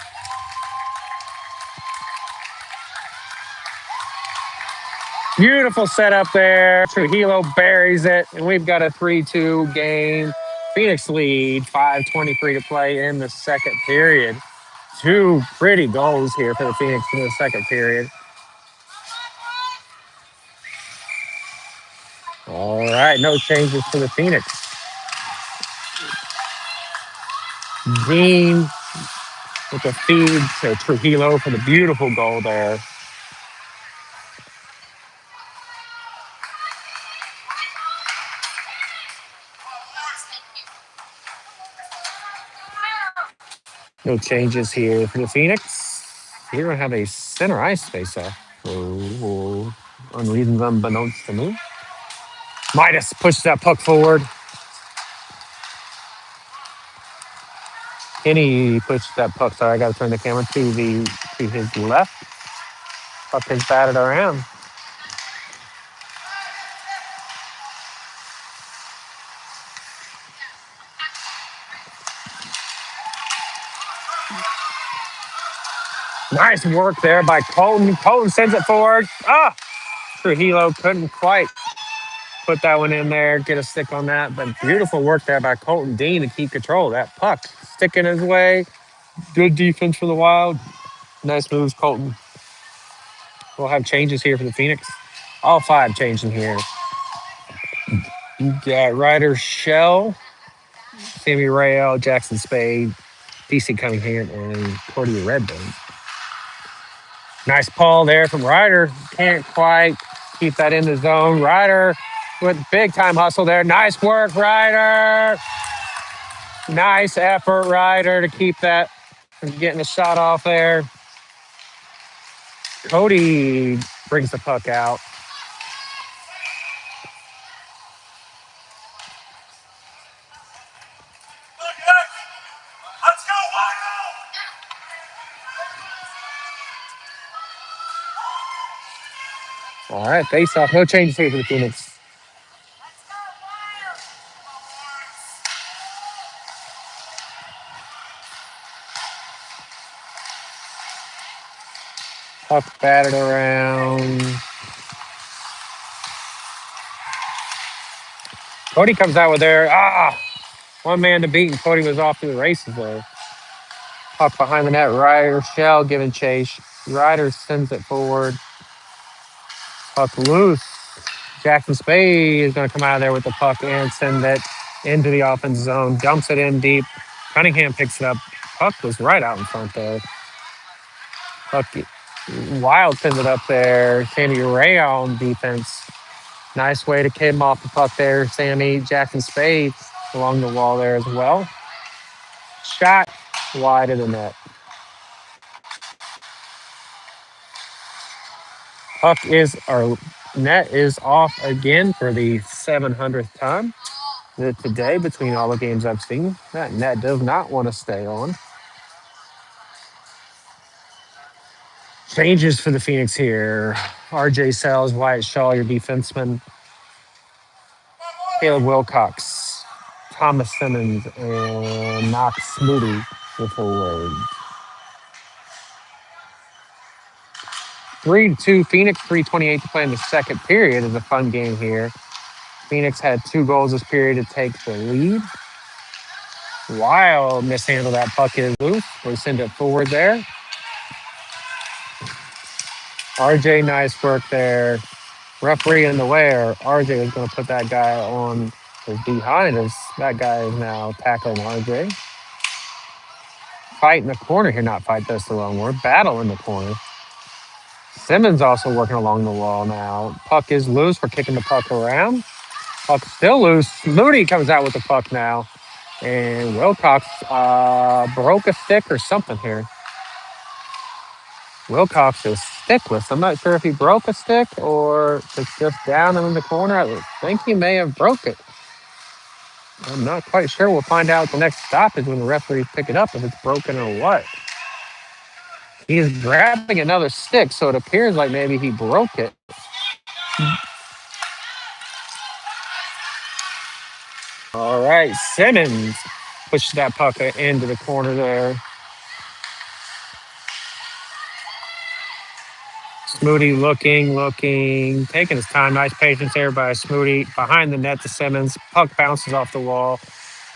Beautiful setup there. Trujillo buries it, and we've got a 3-2 game. Phoenix lead, 5:23 to play in the second period. Two pretty goals here for the Phoenix in the second period. All right, no changes for the Phoenix. Dean with the feed to Trujillo for the beautiful goal there. No changes here for the Phoenix. We're going to have a center ice face off. Oh, unreasonable unbeknownst to me. Midas pushed that puck forward. Kenny pushed that puck. Sorry, I got to turn the camera to his left. Puck is batted around. Nice work there by Colton. Colton sends it forward. Trujillo couldn't quite put that one in there, get a stick on that. But beautiful work there by Colton Dean to keep control of that puck. Sticking his way. Good defense for the Wild. Nice moves, Colton. We'll have changes here for the Phoenix. All five changing here. You got Ryder Shell, Sammy Rael, Jackson Spade, DC Cunningham, and Cordy Redbone. Nice pull there from Ryder. Can't quite keep that in the zone. Ryder with big time hustle there. Nice work, Ryder. Nice effort, Ryder, to keep that from getting a shot off there. Cody brings the puck out. All right, face off. No changes here for the Phoenix. Puck batted around. Cody comes out with there. One man to beat, and Cody was off to the races there. Puck behind the net. Ryder Shell giving chase. Ryder sends it forward. Puck loose. Jackson Spade is going to come out of there with the puck and send it into the offense zone. Dumps it in deep. Cunningham picks it up. Puck was right out in front there. Puck Wild sends it up there. Sammy Ray on defense. Nice way to kick him off the puck there. Sammy Jackson Spade along the wall there as well. Shot wide of the net. Our net is off again for the 700th time today between all the games I've seen. That net does not want to stay on. Changes for the Phoenix here. RJ Sells, Wyatt Shaw, your defenseman. Caleb Wilcox, Thomas Simmons, and Knox Moody, the forward. 3-2 Phoenix, 3:28 to play in the second period is a fun game here. Phoenix had 2 goals this period to take the lead. Wild mishandle that puck is loose. We'll send it forward there. RJ, nice work there. Referee in the way, or RJ is going to put that guy on his behind us. That guy is now tackling RJ. Fight in the corner here, not fight, that's the wrong word. Battle in the corner. Simmons also working along the wall now. Puck is loose. We're kicking the puck around. Puck still loose. Moody comes out with the puck now. And Wilcox broke a stick or something here. Wilcox is stickless. I'm not sure if he broke a stick or it's just down in the corner. I think he may have broke it. I'm not quite sure. We'll find out the next stop is when the referees pick it up, if it's broken or what. He is grabbing another stick, so it appears like maybe he broke it. All right, Simmons Push that puck into the corner there. Smoody looking, taking his time. Nice patience there by Smoody. Behind the net to Simmons. Puck bounces off the wall.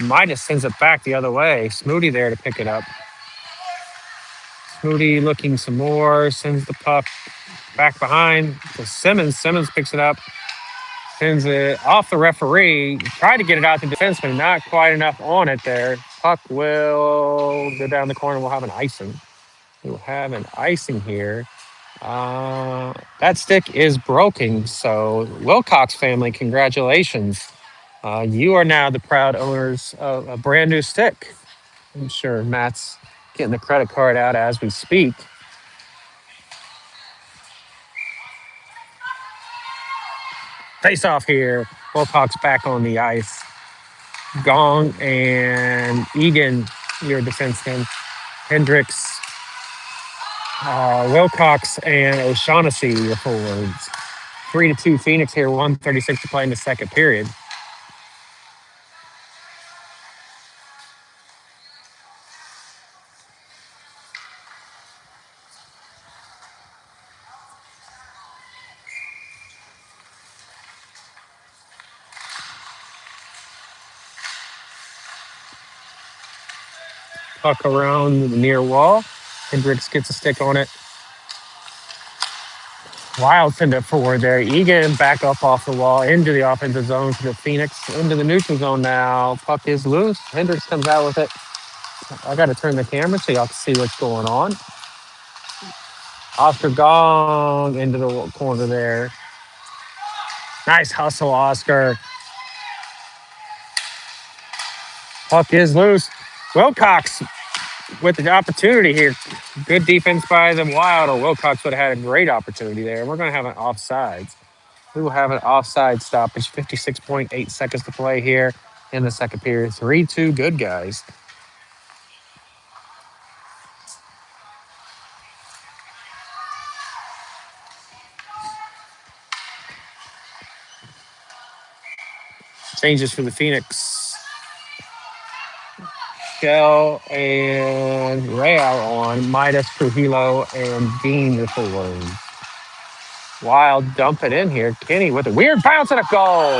Midas sends it back the other way. Smoody there to pick it up. Smoody looking some more. Sends the puck back behind to Simmons. Simmons picks it up. Sends it off the referee. Tried to get it out to defenseman. Not quite enough on it there. Puck will go down the corner. We'll have an icing. We'll have an icing here. That stick is broken. So, Wilcox family, congratulations. You are now the proud owners of a brand new stick. I'm sure Matt's getting the credit card out as we speak. Face off here. Wilcox back on the ice. Gong and Egan, your defenseman. Hendricks, Wilcox, and O'Shaughnessy, your forwards. 3-2 Phoenix here, 1:36 to play in the second period. Puck around the near wall. Hendricks gets a stick on it. Wild send it forward there. Egan back up off the wall into the offensive zone for the Phoenix. Into the neutral zone now. Puck is loose. Hendricks comes out with it. I got to turn the camera so y'all can see what's going on. Oscar Gong into the corner there. Nice hustle, Oscar. Puck is loose. Wilcox with the opportunity here. Good defense by the Wild, or Wilcox would have had a great opportunity there. We're going to have an offsides. We will have an offside stoppage. 56.8 seconds to play here in the second period. 3-2 good guys. Changes for the Phoenix. Shell and Ray are on. Midas, Trujillo, and Dean the forward. Wild dump it in here. Kenny with a weird bounce and a goal.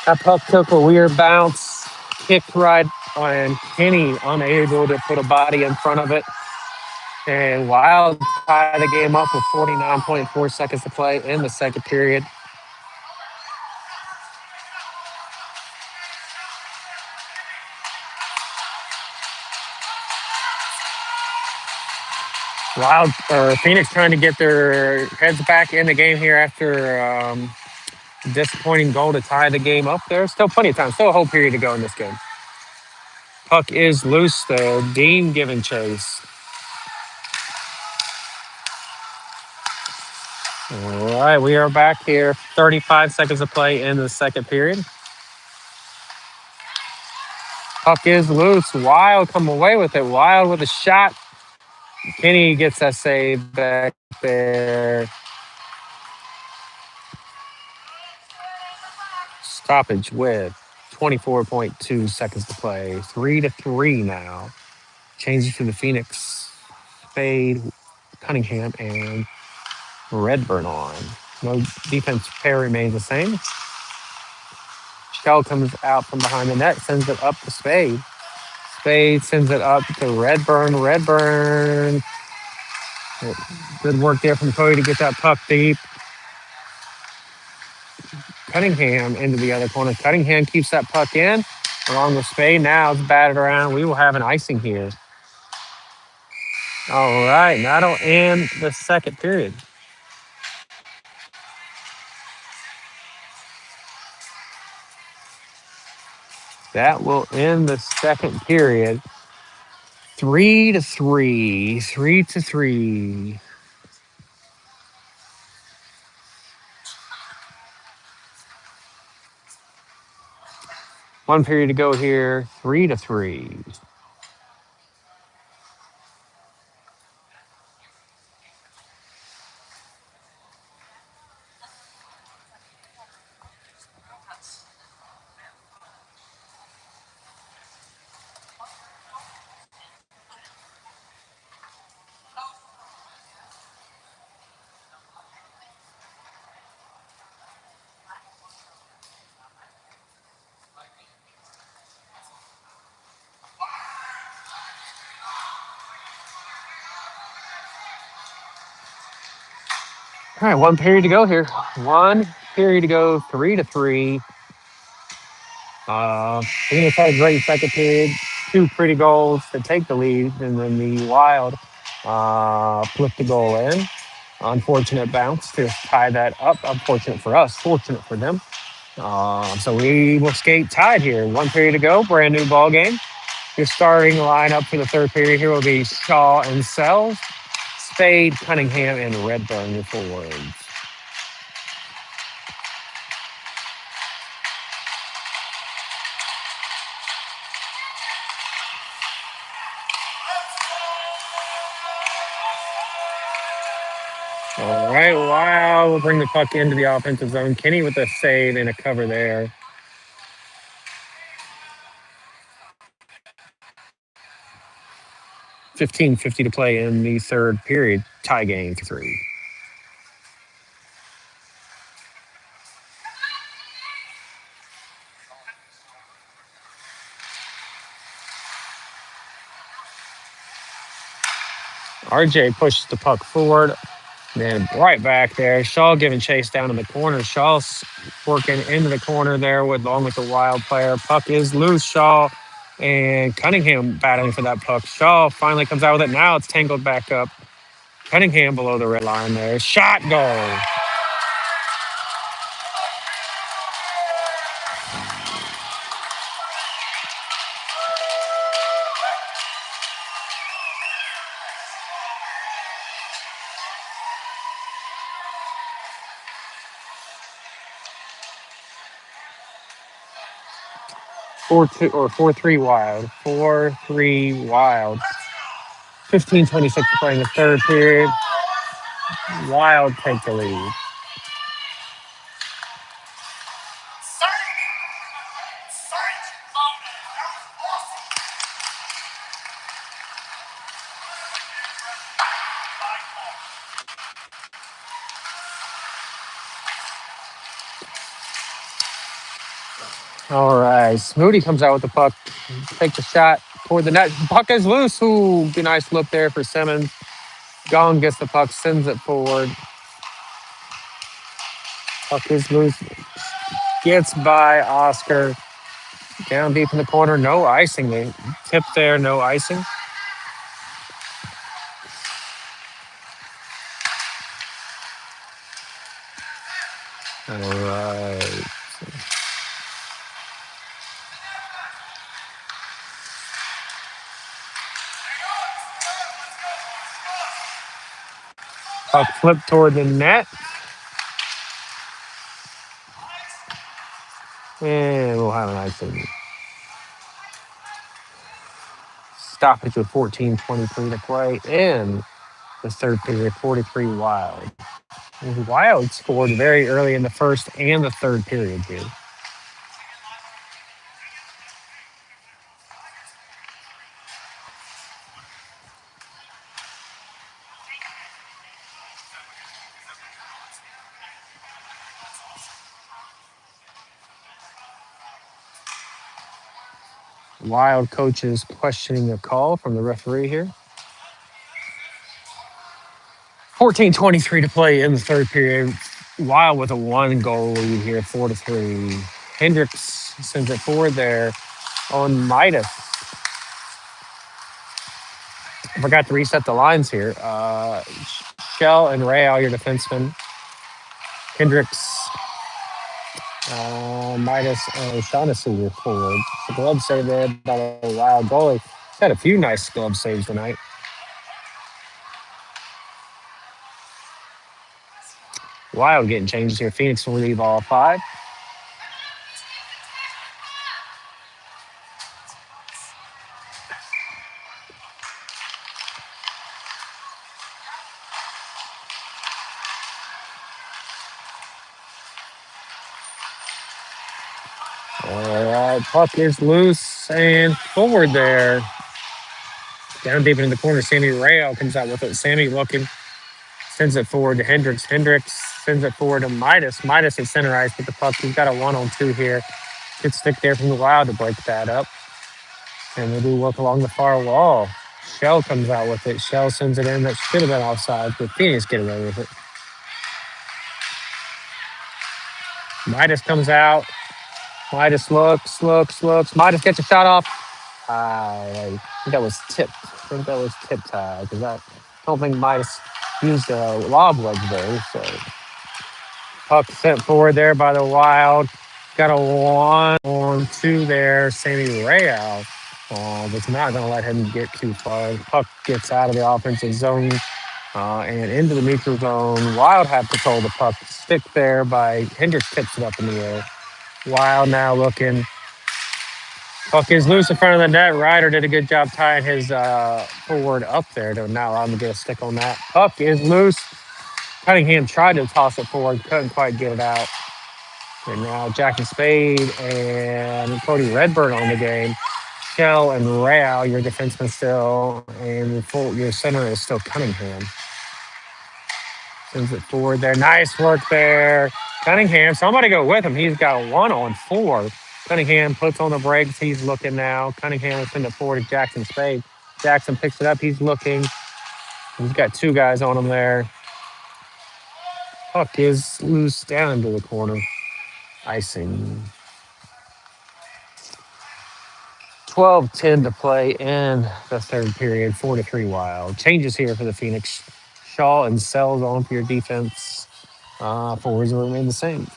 That puck took a weird bounce, kicked right, and Kenny unable to put a body in front of it. And Wild tie the game up with 49.4 seconds to play in the second period. Phoenix trying to get their heads back in the game here after disappointing goal to tie the game up. There's still plenty of time, still a whole period to go in this game. Puck is loose though. Dean giving chase. All right, we are back here. 35 seconds to play in the second period. Puck is loose. Wild come away with it. Wild with a shot. Kenny gets that save back there. Stoppage with 24.2 seconds to play. 3-3 now. Changes to the Phoenix. Fade, Cunningham, and Redburn on. No defense pair remains the same. Shell comes out from behind the net, sends it up to Spade. Spade sends it up to Redburn. Redburn. Good work there from Cody to get that puck deep. Cunningham into the other corner. Cunningham keeps that puck in along with Spade. Now it's batted around. We will have an icing here. All right, that'll end the second period. That will end the second period. 3-3. 3-3. One period to go here. 3-3. All right, one period to go here. One period to go, 3-3. Phoenix had a great second period, two pretty goals to take the lead, and then the Wild flipped the goal in. Unfortunate bounce to tie that up. Unfortunate for us, fortunate for them. So we will skate tied here. One period to go, brand new ball game. Your starting lineup for the third period here will be Shaw and Sells, Spade, Cunningham, and Redburn, your forwards. All right, wow. We'll bring the puck into the offensive zone. Kenny with a save and a cover there. 15:50 to play in the third period. Tie game 3. RJ pushes the puck forward. Then right back there, Shaw giving chase down in the corner. Shaw's working into the corner there along with the Wild player. Puck is loose. Shaw and Cunningham battling for that puck. Shaw finally comes out with it. Now it's tangled back up. Cunningham below the red line there. Shot goal. Four two or 4-3 Wild. 4-3 Wild. 15:26 to play in the third period. Wild take the lead. All right. Smoody comes out with the puck. Takes a shot toward the net. Puck is loose. Ooh, be nice look there for Simmons. Gong gets the puck, sends it forward. Puck is loose. Gets by Oscar. Down deep in the corner. No icing. They tip there. No icing. All right. Puck flipped toward the net. And we'll have an icing. Stoppage with 14:23 to play in the third period. 43 Wild. Wild scored very early in the first and the third period here. Wild coaches questioning a call from the referee here. 14:23 to play in the third period. Wild with a one goal lead here, 4-3. Hendricks sends it forward there on Midas. I forgot to reset the lines here. Shell and Ray are your defensemen. Hendricks, Midas, and O'Shaughnessy your forwards. The glove save there by the Wild goalie. He's had a few nice glove saves tonight. Wild getting changes here. Phoenix will leave all 5. All right, puck is loose and forward there. Down deep into the corner, Sammy Rayo comes out with it. Sammy looking, sends it forward to Hendricks. Hendricks sends it forward to Midas. Midas is center ice with the puck. He's got a 1-on-2 here. Good stick there from the Wild to break that up. And they do work along the far wall. Shell comes out with it. Shell sends it in. That should have been offside, but Phoenix get away with it. Midas comes out. Midas looks. Midas gets a shot off. I think that was tipped. I think that was tip tie because I don't think Midas used a lob wedge there. So puck sent forward there by the Wild. Got a 1-on-2 there. Sammy Real was not going to let him get too far. Puck gets out of the offensive zone and into the neutral zone. Wild have control of the puck. Stick there by Hendricks tips it up in the air. Wild now looking. Puck is loose in front of the net. Ryder did a good job tying his forward up there to not allow him to get a stick on that. Puck is loose. Cunningham tried to toss it forward, couldn't quite get it out. And now Jackson Spade and Cody Redburn on the game. Shell and Rao, your defenseman still, and your center is still Cunningham. Sends it forward there. Nice work there. Cunningham, somebody go with him. He's got 1-on-4. Cunningham puts on the brakes. He's looking now. Cunningham will send it forward to Jackson Spade. Jackson picks it up. He's looking. He's got two guys on him there. Puck is loose down into the corner. Icing. 12:10 to play in the third period. 4-3 Wild. Changes here for the Phoenix. Shaw and Sells on for your defense. Forwards will remain the same.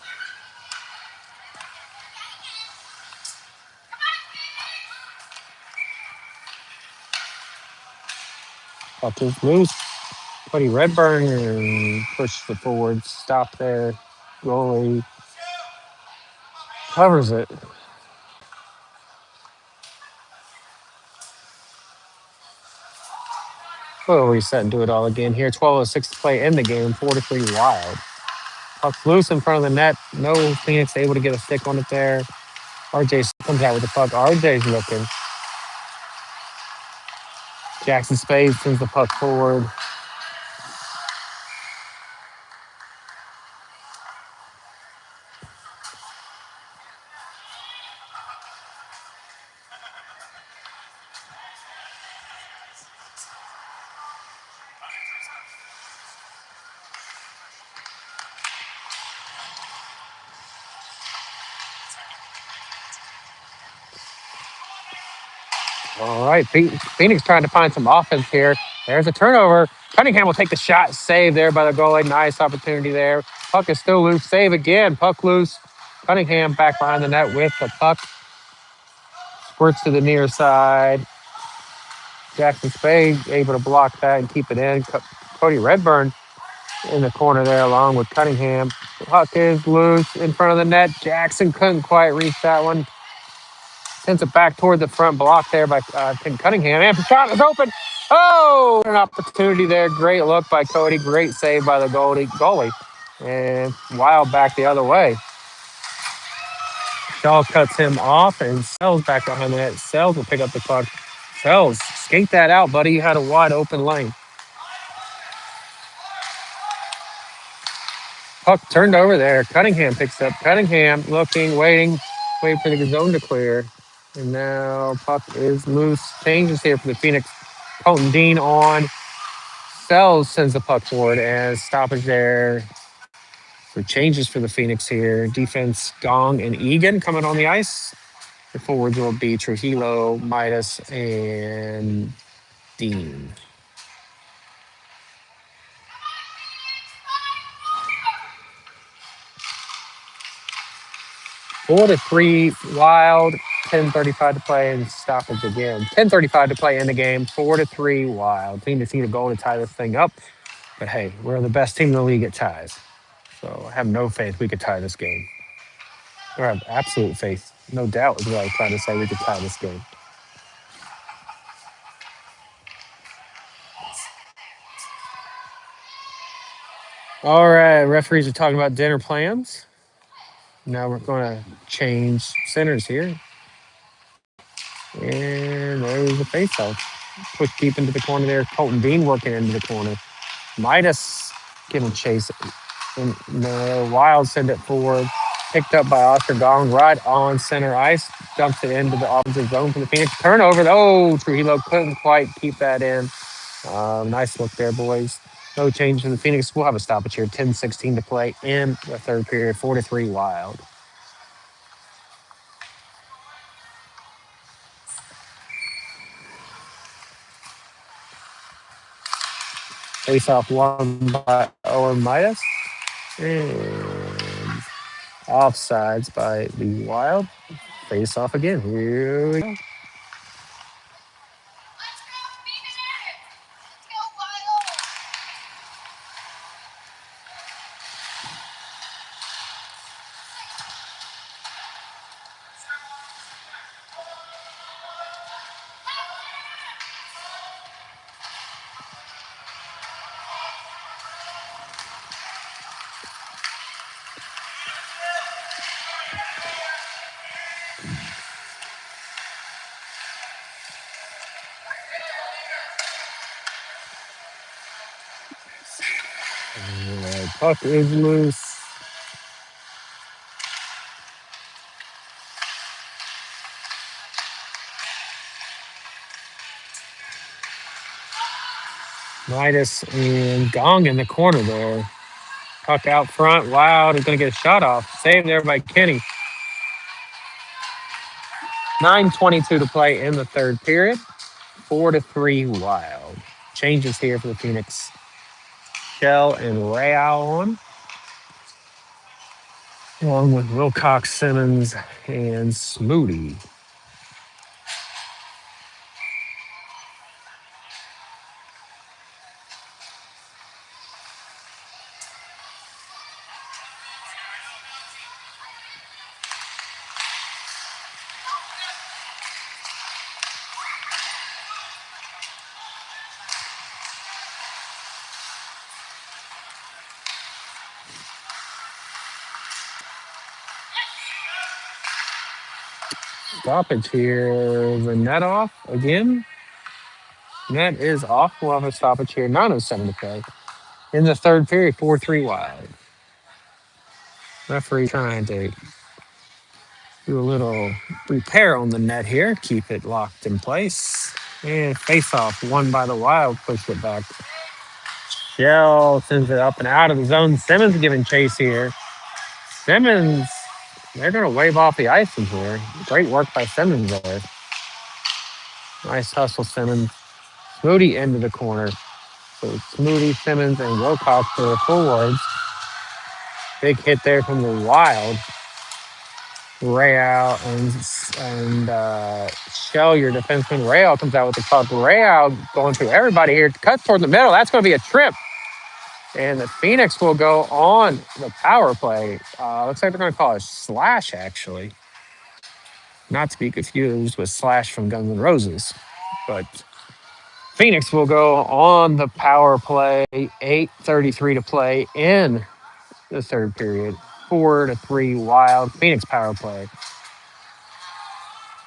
Puck is loose. Cody Redburn pushes the forward. Stop there. Goalie covers it. We'll reset and do it all again here. 12:06 to play in the game. 4-3 Wild. Puck's loose in front of the net. No Phoenix able to get a stick on it there. RJ comes out with the puck. RJ's looking. Jackson Spade sends the puck forward. All right, Phoenix trying to find some offense here. There's a turnover. Cunningham will take the shot. Save there by the goalie. Nice opportunity there. Puck is still loose. Save again. Puck loose. Cunningham back behind the net with the puck. Squirts to the near side. Jackson Spade able to block that and keep it in. Cody Redburn in the corner there along with Cunningham. Puck is loose in front of the net. Jackson couldn't quite reach that one. Sends it back toward the front block there by Tim Cunningham. And the shot is open. Oh, an opportunity there. Great look by Cody. Great save by the goalie. And Wild back the other way. Shaw cuts him off and Sells back behind the net. Sells will pick up the puck. Sells, skate that out, buddy. You had a wide open lane. Puck turned over there. Cunningham picks up. Cunningham looking, waiting for the zone to clear. And now puck is loose. Changes here for the Phoenix. Colton Dean on. Sells sends the puck forward and stoppage there. So changes for the Phoenix here. Defense, Gong and Egan coming on the ice. The forwards will be Trujillo, Midas, and Dean. 4-3 Wild. 10:35 to play and stoppage again. 10:35 to play in the game. 4-3 Wild. Team to need a goal to tie this thing up. But hey, we're the best team in the league at ties. So I have no faith we could tie this game. Or I have absolute faith. No doubt is what I was trying to say. We could tie this game. All right, referees are talking about dinner plans. Now we're going to change centers here. And there's a face-off. Push deep into the corner there. Colton Dean working into the corner. Midas getting chased. And the Wild send it forward. Picked up by Oscar Gong right on center ice. Dumps it into the offensive zone for the Phoenix. Turnover. Oh, Trujillo couldn't quite keep that in. Nice look there, boys. No change in the Phoenix. We'll have a stoppage here. 10:16 to play in the third period. 4-3 Wild. Face off won by Owen Midas. And offsides by the Wild. Face off again. Here we go. Puck is loose. Midas and Gong in the corner there. Puck out front. Wild is going to get a shot off. Saved there by Kenny. 9:22 to play in the third period. 4-3 Wild. Changes here for the Phoenix. Shell and Real on, along with Wilcox, Simmons, and Smoody. Stoppage here. The net off again. Net is off. We'll have a stoppage here. 9:07 to play in the third period. 4-3 Wild. Referee trying to do a little repair on the net here. Keep it locked in place. And face off. Won by the Wild. Push it back. Shell sends it up and out of the zone. Simmons giving chase here. Simmons, they're going to wave off the icing here. Great work by Simmons there. Nice hustle, Simmons. Smoody into the corner. So Smoody, Simmons, and Wilcox for the forwards. Big hit there from the Wild. Real and Shell, your defenseman. Real comes out with the puck. Real going through everybody here. Cut toward the middle. That's going to be a trip. And the Phoenix will go on the power play. Looks like they're going to call it Slash, actually. Not to be confused with Slash from Guns N' Roses. But Phoenix will go on the power play. 8:33 to play in the third period. 4-3 Wild. Phoenix power play.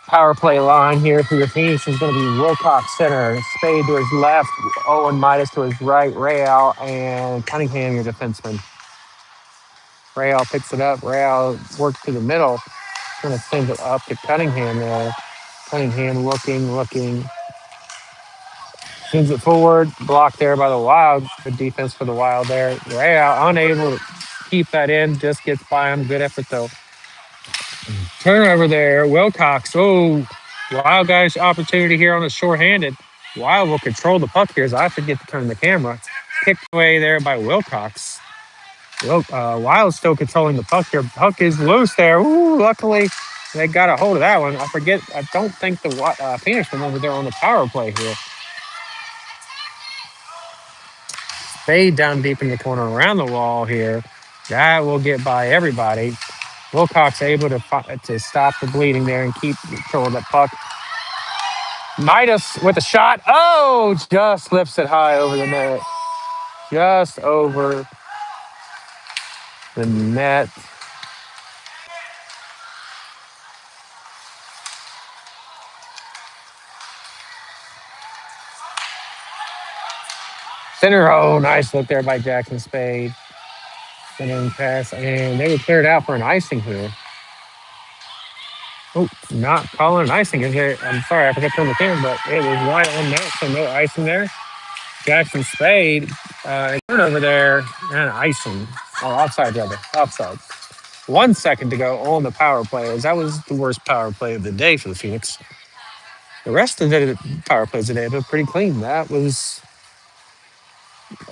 Power play line here for the Phoenix is going to be Wilcox center, Spade to his left, Owen Midas to his right, Real, and Cunningham, your defenseman. Real picks it up. Real works to the middle. Going to send it up to Cunningham there. Cunningham looking. Sends it forward. Blocked there by the Wild. Good defense for the Wild there. Real unable to keep that in. Just gets by him. Good effort though. Turnover there. Wilcox. Oh, Wild guys opportunity here on the shorthanded. Wild will control the puck here, so I forget to turn the camera. Kicked away there by Wilcox. Wild's still controlling the puck here. Puck is loose there. Ooh, luckily they got a hold of that one. I don't think the Phoenix went over there on the power play here. Fade down deep in the corner around the wall here. That will get by everybody. Wilcox able to stop the bleeding there and keep control of that puck. Midas with a shot. Oh, just lifts it high over the net. Just over the net. Center, oh, nice look there by Jackson Spade. Centering pass, and they were cleared out for an icing here. Oh, not calling an icing. I'm sorry, I forgot to turn the camera, but it was right on net, so no icing there. Jackson Spade Turnover there and icing, or offside rather, offside. 1 second to go on the power play, as that was the worst power play of the day for the Phoenix. The rest of the power plays today have been pretty clean. That was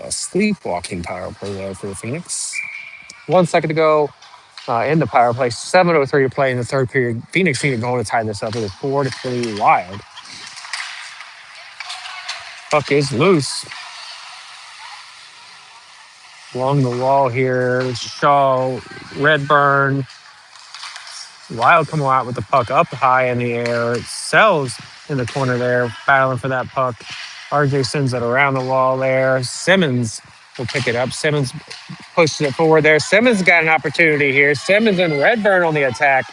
a sleepwalking power play there for the Phoenix. 1 second to go in the power play. 7:03 to play in the third period. Phoenix needed going to tie this up. It was 4-3 Wild. Puck is loose along the wall here. Shaw, Redburn, Wild come out with the puck up high in the air. It sells in the corner there, battling for that puck. RJ sends it around the wall there. Simmons will pick it up. Simmons pushes it forward there. Simmons got an opportunity here. Simmons and Redburn on the attack.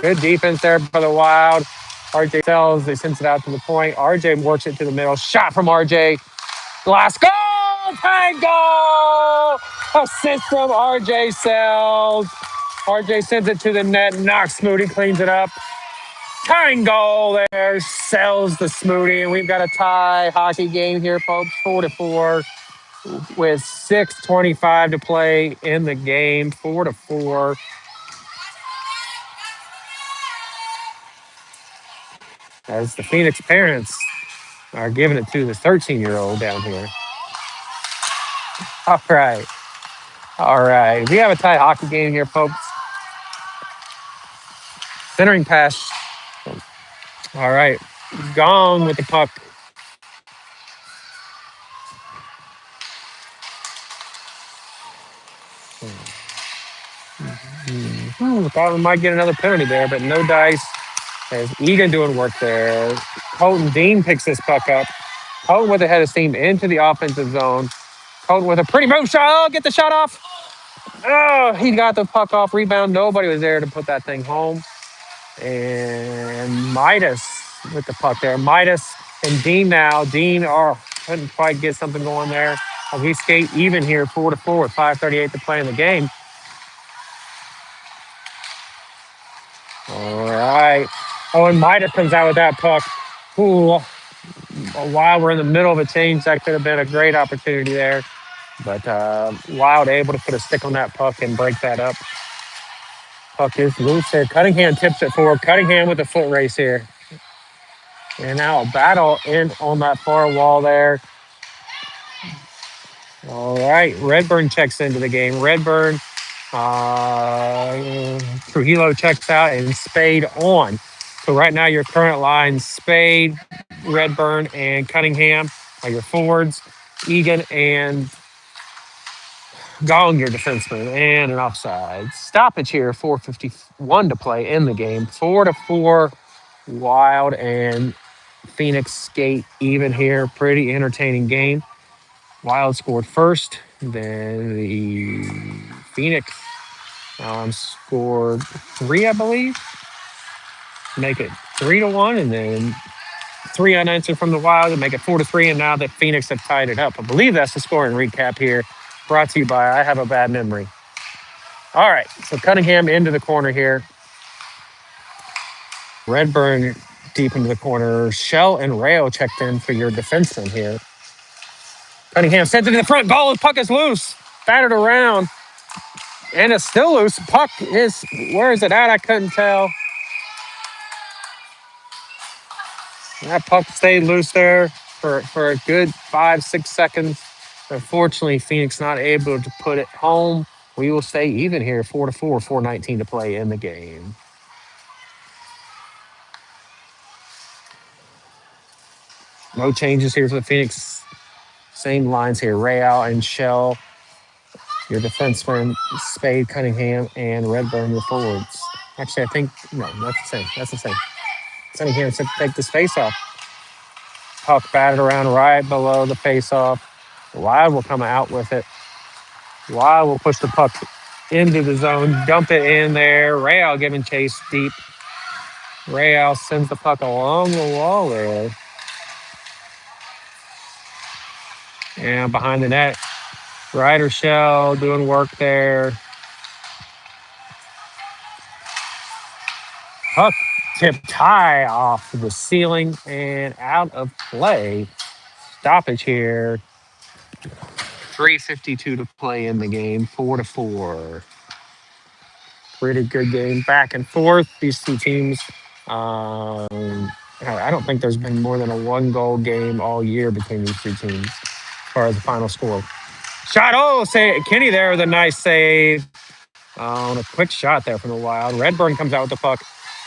Good defense there by the Wild. RJ sells. They sends it out to the point. RJ works it to the middle. Shot from RJ. Glass goal! Tag goal! Assist from RJ Sells. RJ sends it to the net. Knocks Smoothie, cleans it up. Tying goal there. Sells the Smoothie. And we've got a tie hockey game here, folks. 4-4 with 6:25 to play in the game. 4-4. As the Phoenix parents are giving it to the 13-year-old down here. All right. All right. We have a tie hockey game here, folks. Centering pass. All right. Gong with the puck. Thought we might get another penalty there, but no dice. There's Egan doing work there. Colton Dean picks this puck up. Colton with a head of steam into the offensive zone. Colton with a pretty move shot. Oh, get the shot off. Oh, he got the puck off. Rebound. Nobody was there to put that thing home. And Midas with the puck there. Midas and Dean now. Dean couldn't quite get something going there. We skate even here, 4-4 with 5:38 to play in the game. All right. Oh, and Midas comes out with that puck. Ooh, while we're in the middle of a change, that could have been a great opportunity there. But Wild able to put a stick on that puck and break that up. Puck is loose here. Cunningham tips it forward. Cunningham with the foot race here. And now a battle in on that far wall there. All right. Redburn checks into the game. Redburn, Trujillo checks out, and Spade on. So right now your current line, Spade, Redburn, and Cunningham are your forwards. Egan and Gong, your defenseman, and an offside. Stoppage here, 4:51 to play in the game. 4-4 Wild and Phoenix skate even here. Pretty entertaining game. Wild scored first. Then the Phoenix scored three, I believe. Make it 3-1, and then three unanswered from the Wild to make it 4-3. And now that Phoenix have tied it up. I believe that's the scoring recap here. Brought to you by I Have a Bad Memory. All right, so Cunningham into the corner here. Redburn deep into the corner. Shell and Rayo checked in for your defenseman here. Cunningham sends it to the front. Goal. Puck is loose. Battered around. And it's still loose. Puck is, where is it at? I couldn't tell. That puck stayed loose there for a good 5-6 seconds. Unfortunately, Phoenix not able to put it home. We will stay even here, 4-4, 4:19 to play in the game. No changes here for the Phoenix. Same lines here. Real and Shell, your defenseman, Spade, Cunningham, and Redburn, your forwards. Actually, I think, no, that's the same. That's the same. Cunningham said take this face off. Puck batted around right below the face off. Wild will come out with it. Wild will push the puck into the zone, dump it in there. Real giving chase deep. Real sends the puck along the wall there. And behind the net, Ryder Shell doing work there. Puck tipped high off the ceiling and out of play. stoppage here. 3:52 to play in the game, 4-4. Pretty good game, back and forth. These two teams. I don't think there's been more than a one-goal game all year between these two teams, as far as the final score. Shot! Oh, say Kenny there with a nice save. On a quick shot there from the Wild. Redburn comes out with the puck.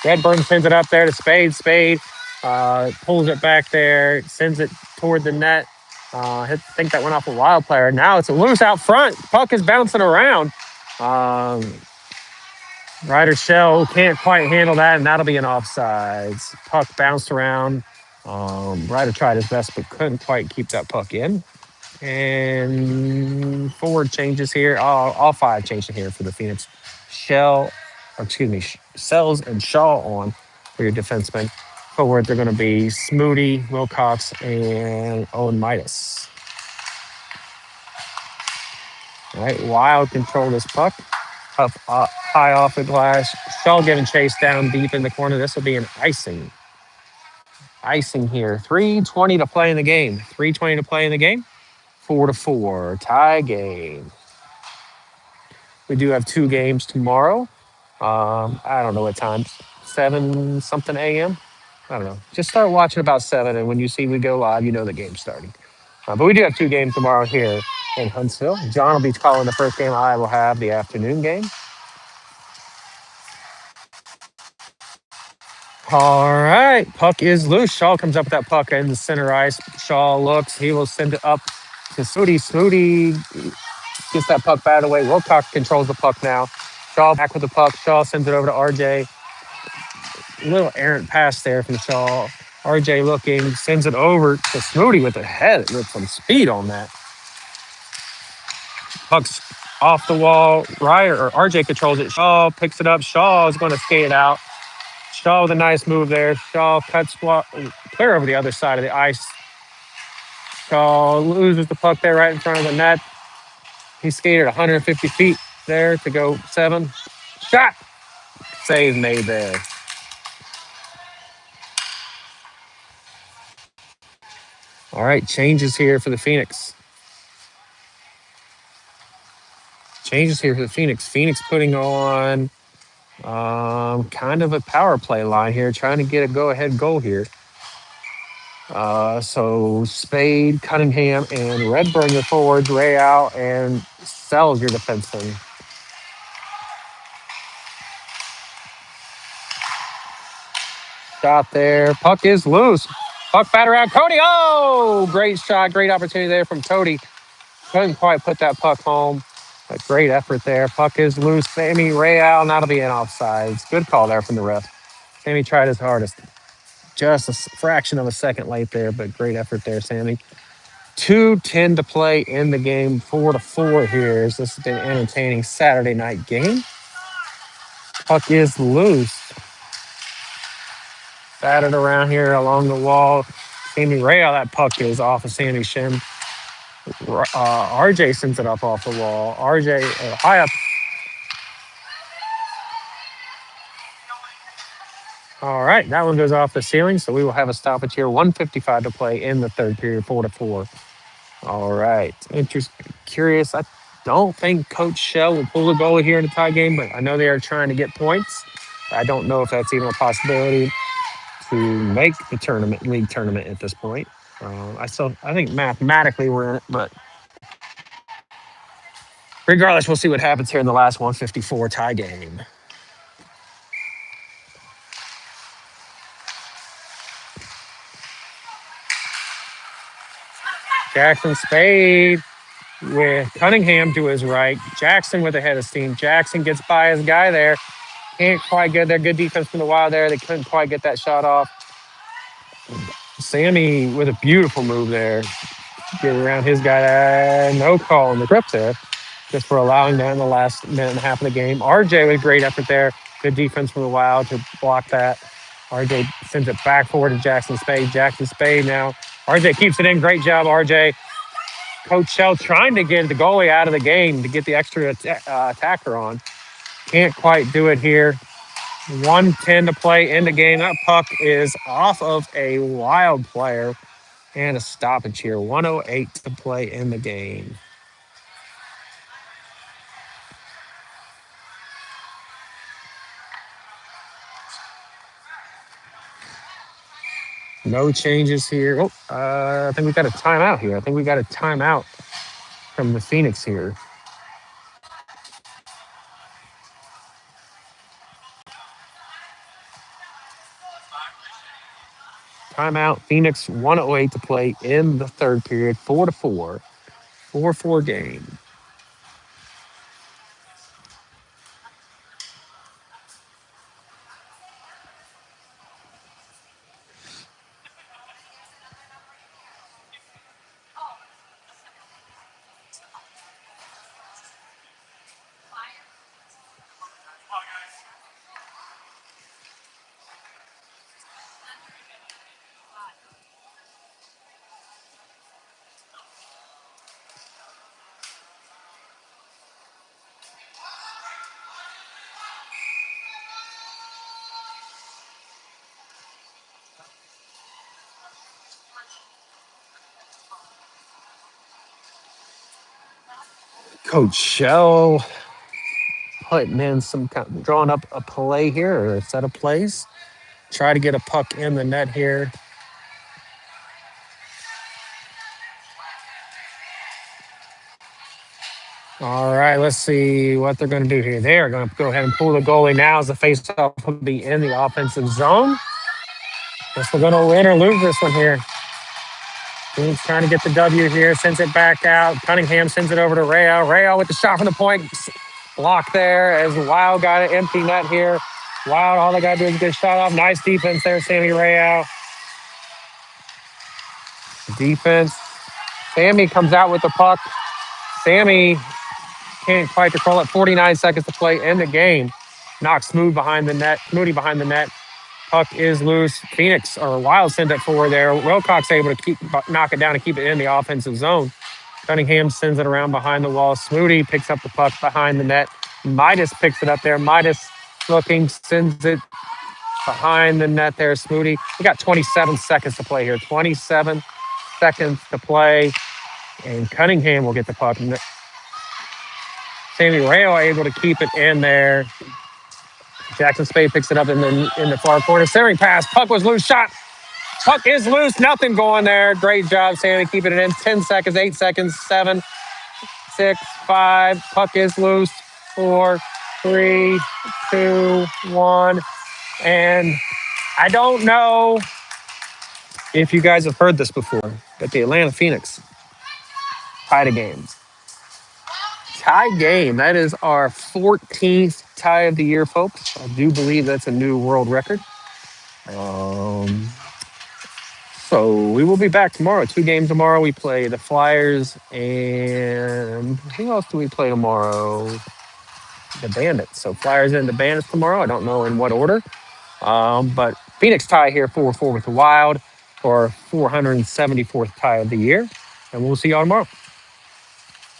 Redburn sends it up there to Spade. Spade pulls it back there, sends it toward the net. I think that went off a Wild player. Now it's a loose out front. Puck is bouncing around. Um, Ryder Shell can't quite handle that, and that'll be an offsides. Puck bounced around. Ryder tried his best, but couldn't quite keep that puck in. And forward changes here. All five changes here for the Phoenix. Sells and Shaw on for your defensemen. Forward, they're going to be Smoody, Wilcox, and Owen Midas. All right, Wild control this puck. Up, high off the glass. Shaw getting chased down deep in the corner. This will be an icing. Icing here. 3:20 to play in the game. 3:20 to play in the game. 4-4 tie game. We do have two games tomorrow. I don't know what time. 7 something a.m. I don't know. Just start watching about 7, and when you see we go live, you know the game's starting. But we do have two games tomorrow here in Huntsville. John will be calling the first game. I will have the afternoon game. All right, puck is loose. Shaw comes up with that puck in the center ice. Shaw looks. He will send it up to Smoody. Smoody gets that puck batted away. Wilcox controls the puck now. Shaw back with the puck. Shaw sends it over to RJ. A little errant pass there from Shaw. RJ looking, sends it over to Smoody with a head with some speed on that. Puck's off the wall. RJ controls it. Shaw picks it up. Shaw is going to skate it out. Shaw with a nice move there. Shaw cuts clear over the other side of the ice. Shaw loses the puck there right in front of the net. He skated 150 feet there to go 7. Shot! Save made there. All right, changes here for the Phoenix. Phoenix putting on kind of a power play line here, trying to get a go-ahead goal here. So Spade, Cunningham, and Redburn your forwards, Real, and Sells your defenseman. Shot there. Puck is loose. Puck bat around Cody. Oh, great shot. Great opportunity there from Cody. Couldn't quite put that puck home. But great effort there. Puck is loose. Sammy Real, and that'll be an offsides. Good call there from the ref. Sammy tried his hardest. Just a fraction of a second late there, but great effort there, Sammy. 2:10 to play in the game. 4-4 here. This has been an entertaining Saturday night game. Puck is loose. Batted around here along the wall. Sammy Real, that puck is off of Sammy's shin. RJ sends it up off the wall. RJ high up. All right, that one goes off the ceiling, so we will have a stoppage here. 1:55 to play in the third period, 4-4. All right, curious. I don't think Coach Shell will pull the goalie here in the tie game, but I know they are trying to get points. I don't know if that's even a possibility to make the league tournament at this point. I think mathematically we're in it, but regardless, we'll see what happens here in the last 1:54 tie game. Jackson Spade with Cunningham to his right. Jackson with a head of steam. Jackson gets by his guy there. Can't quite get there. Good defense from the Wild there. They couldn't quite get that shot off. Sammy with a beautiful move there. Get around his guy. No call in the grip there. Just for allowing that in the last minute and a half of the game. RJ with a great effort there. Good defense from the Wild to block that. RJ sends it back forward to Jackson Spade. Jackson Spade now. RJ keeps it in. Great job, RJ. Coach Shell trying to get the goalie out of the game to get the extra attacker on. Can't quite do it here. 1:10 to play in the game. That puck is off of a Wild player. And a stoppage here. 108 to play in the game. No changes here. Oh, I think we got a timeout here. I think we got a timeout from the Phoenix here. Timeout. Phoenix 108 to play in the third period. 4-4. 4-4 game. Coach Shell putting in some drawing up a play here or a set of plays. Try to get a puck in the net here. All right, let's see what they're going to do here. They are going to go ahead and pull the goalie now as the faceoff will be in the offensive zone. Guess we're going to win or lose this one here. Phoenix trying to get the W here, sends it back out. Cunningham sends it over to Rayo. Rayo with the shot from the point. Block there as Wild got an empty net here. Wild, all they got to do is get a shot off. Nice defense there, Sammy Rayo. Defense. Sammy comes out with the puck. Sammy can't quite control it. 49 seconds to play in the game. Knocks Smooth behind the net. Moody behind the net. Puck is loose. Phoenix or Wild send it forward there. Wilcox able to knock it down and keep it in the offensive zone. Cunningham sends it around behind the wall. Smoody picks up the puck behind the net. Midas picks it up there. Midas looking, sends it behind the net there. Smoody. We got 27 seconds to play here. 27 seconds to play. And Cunningham will get the puck. Sammy Rayo able to keep it in there. Jackson Spade picks it up in the far corner. Centering pass. Puck was loose. Shot. Puck is loose. Nothing going there. Great job, Sammy, keeping it in. 10 seconds, 8 seconds, 7, 6, 5. Puck is loose. 4, 3, 2, 1. And I don't know if you guys have heard this before, but the Atlanta Phoenix tied a game. Tie game. That is our 14th tie of the year, folks. I do believe that's a new world record. So we will be back tomorrow. 2 games tomorrow. We play the Flyers and who else do we play tomorrow? The Bandits. So Flyers and the Bandits tomorrow. I don't know in what order. But Phoenix tie here 4-4 with the Wild for 474th tie of the year. And we'll see y'all tomorrow.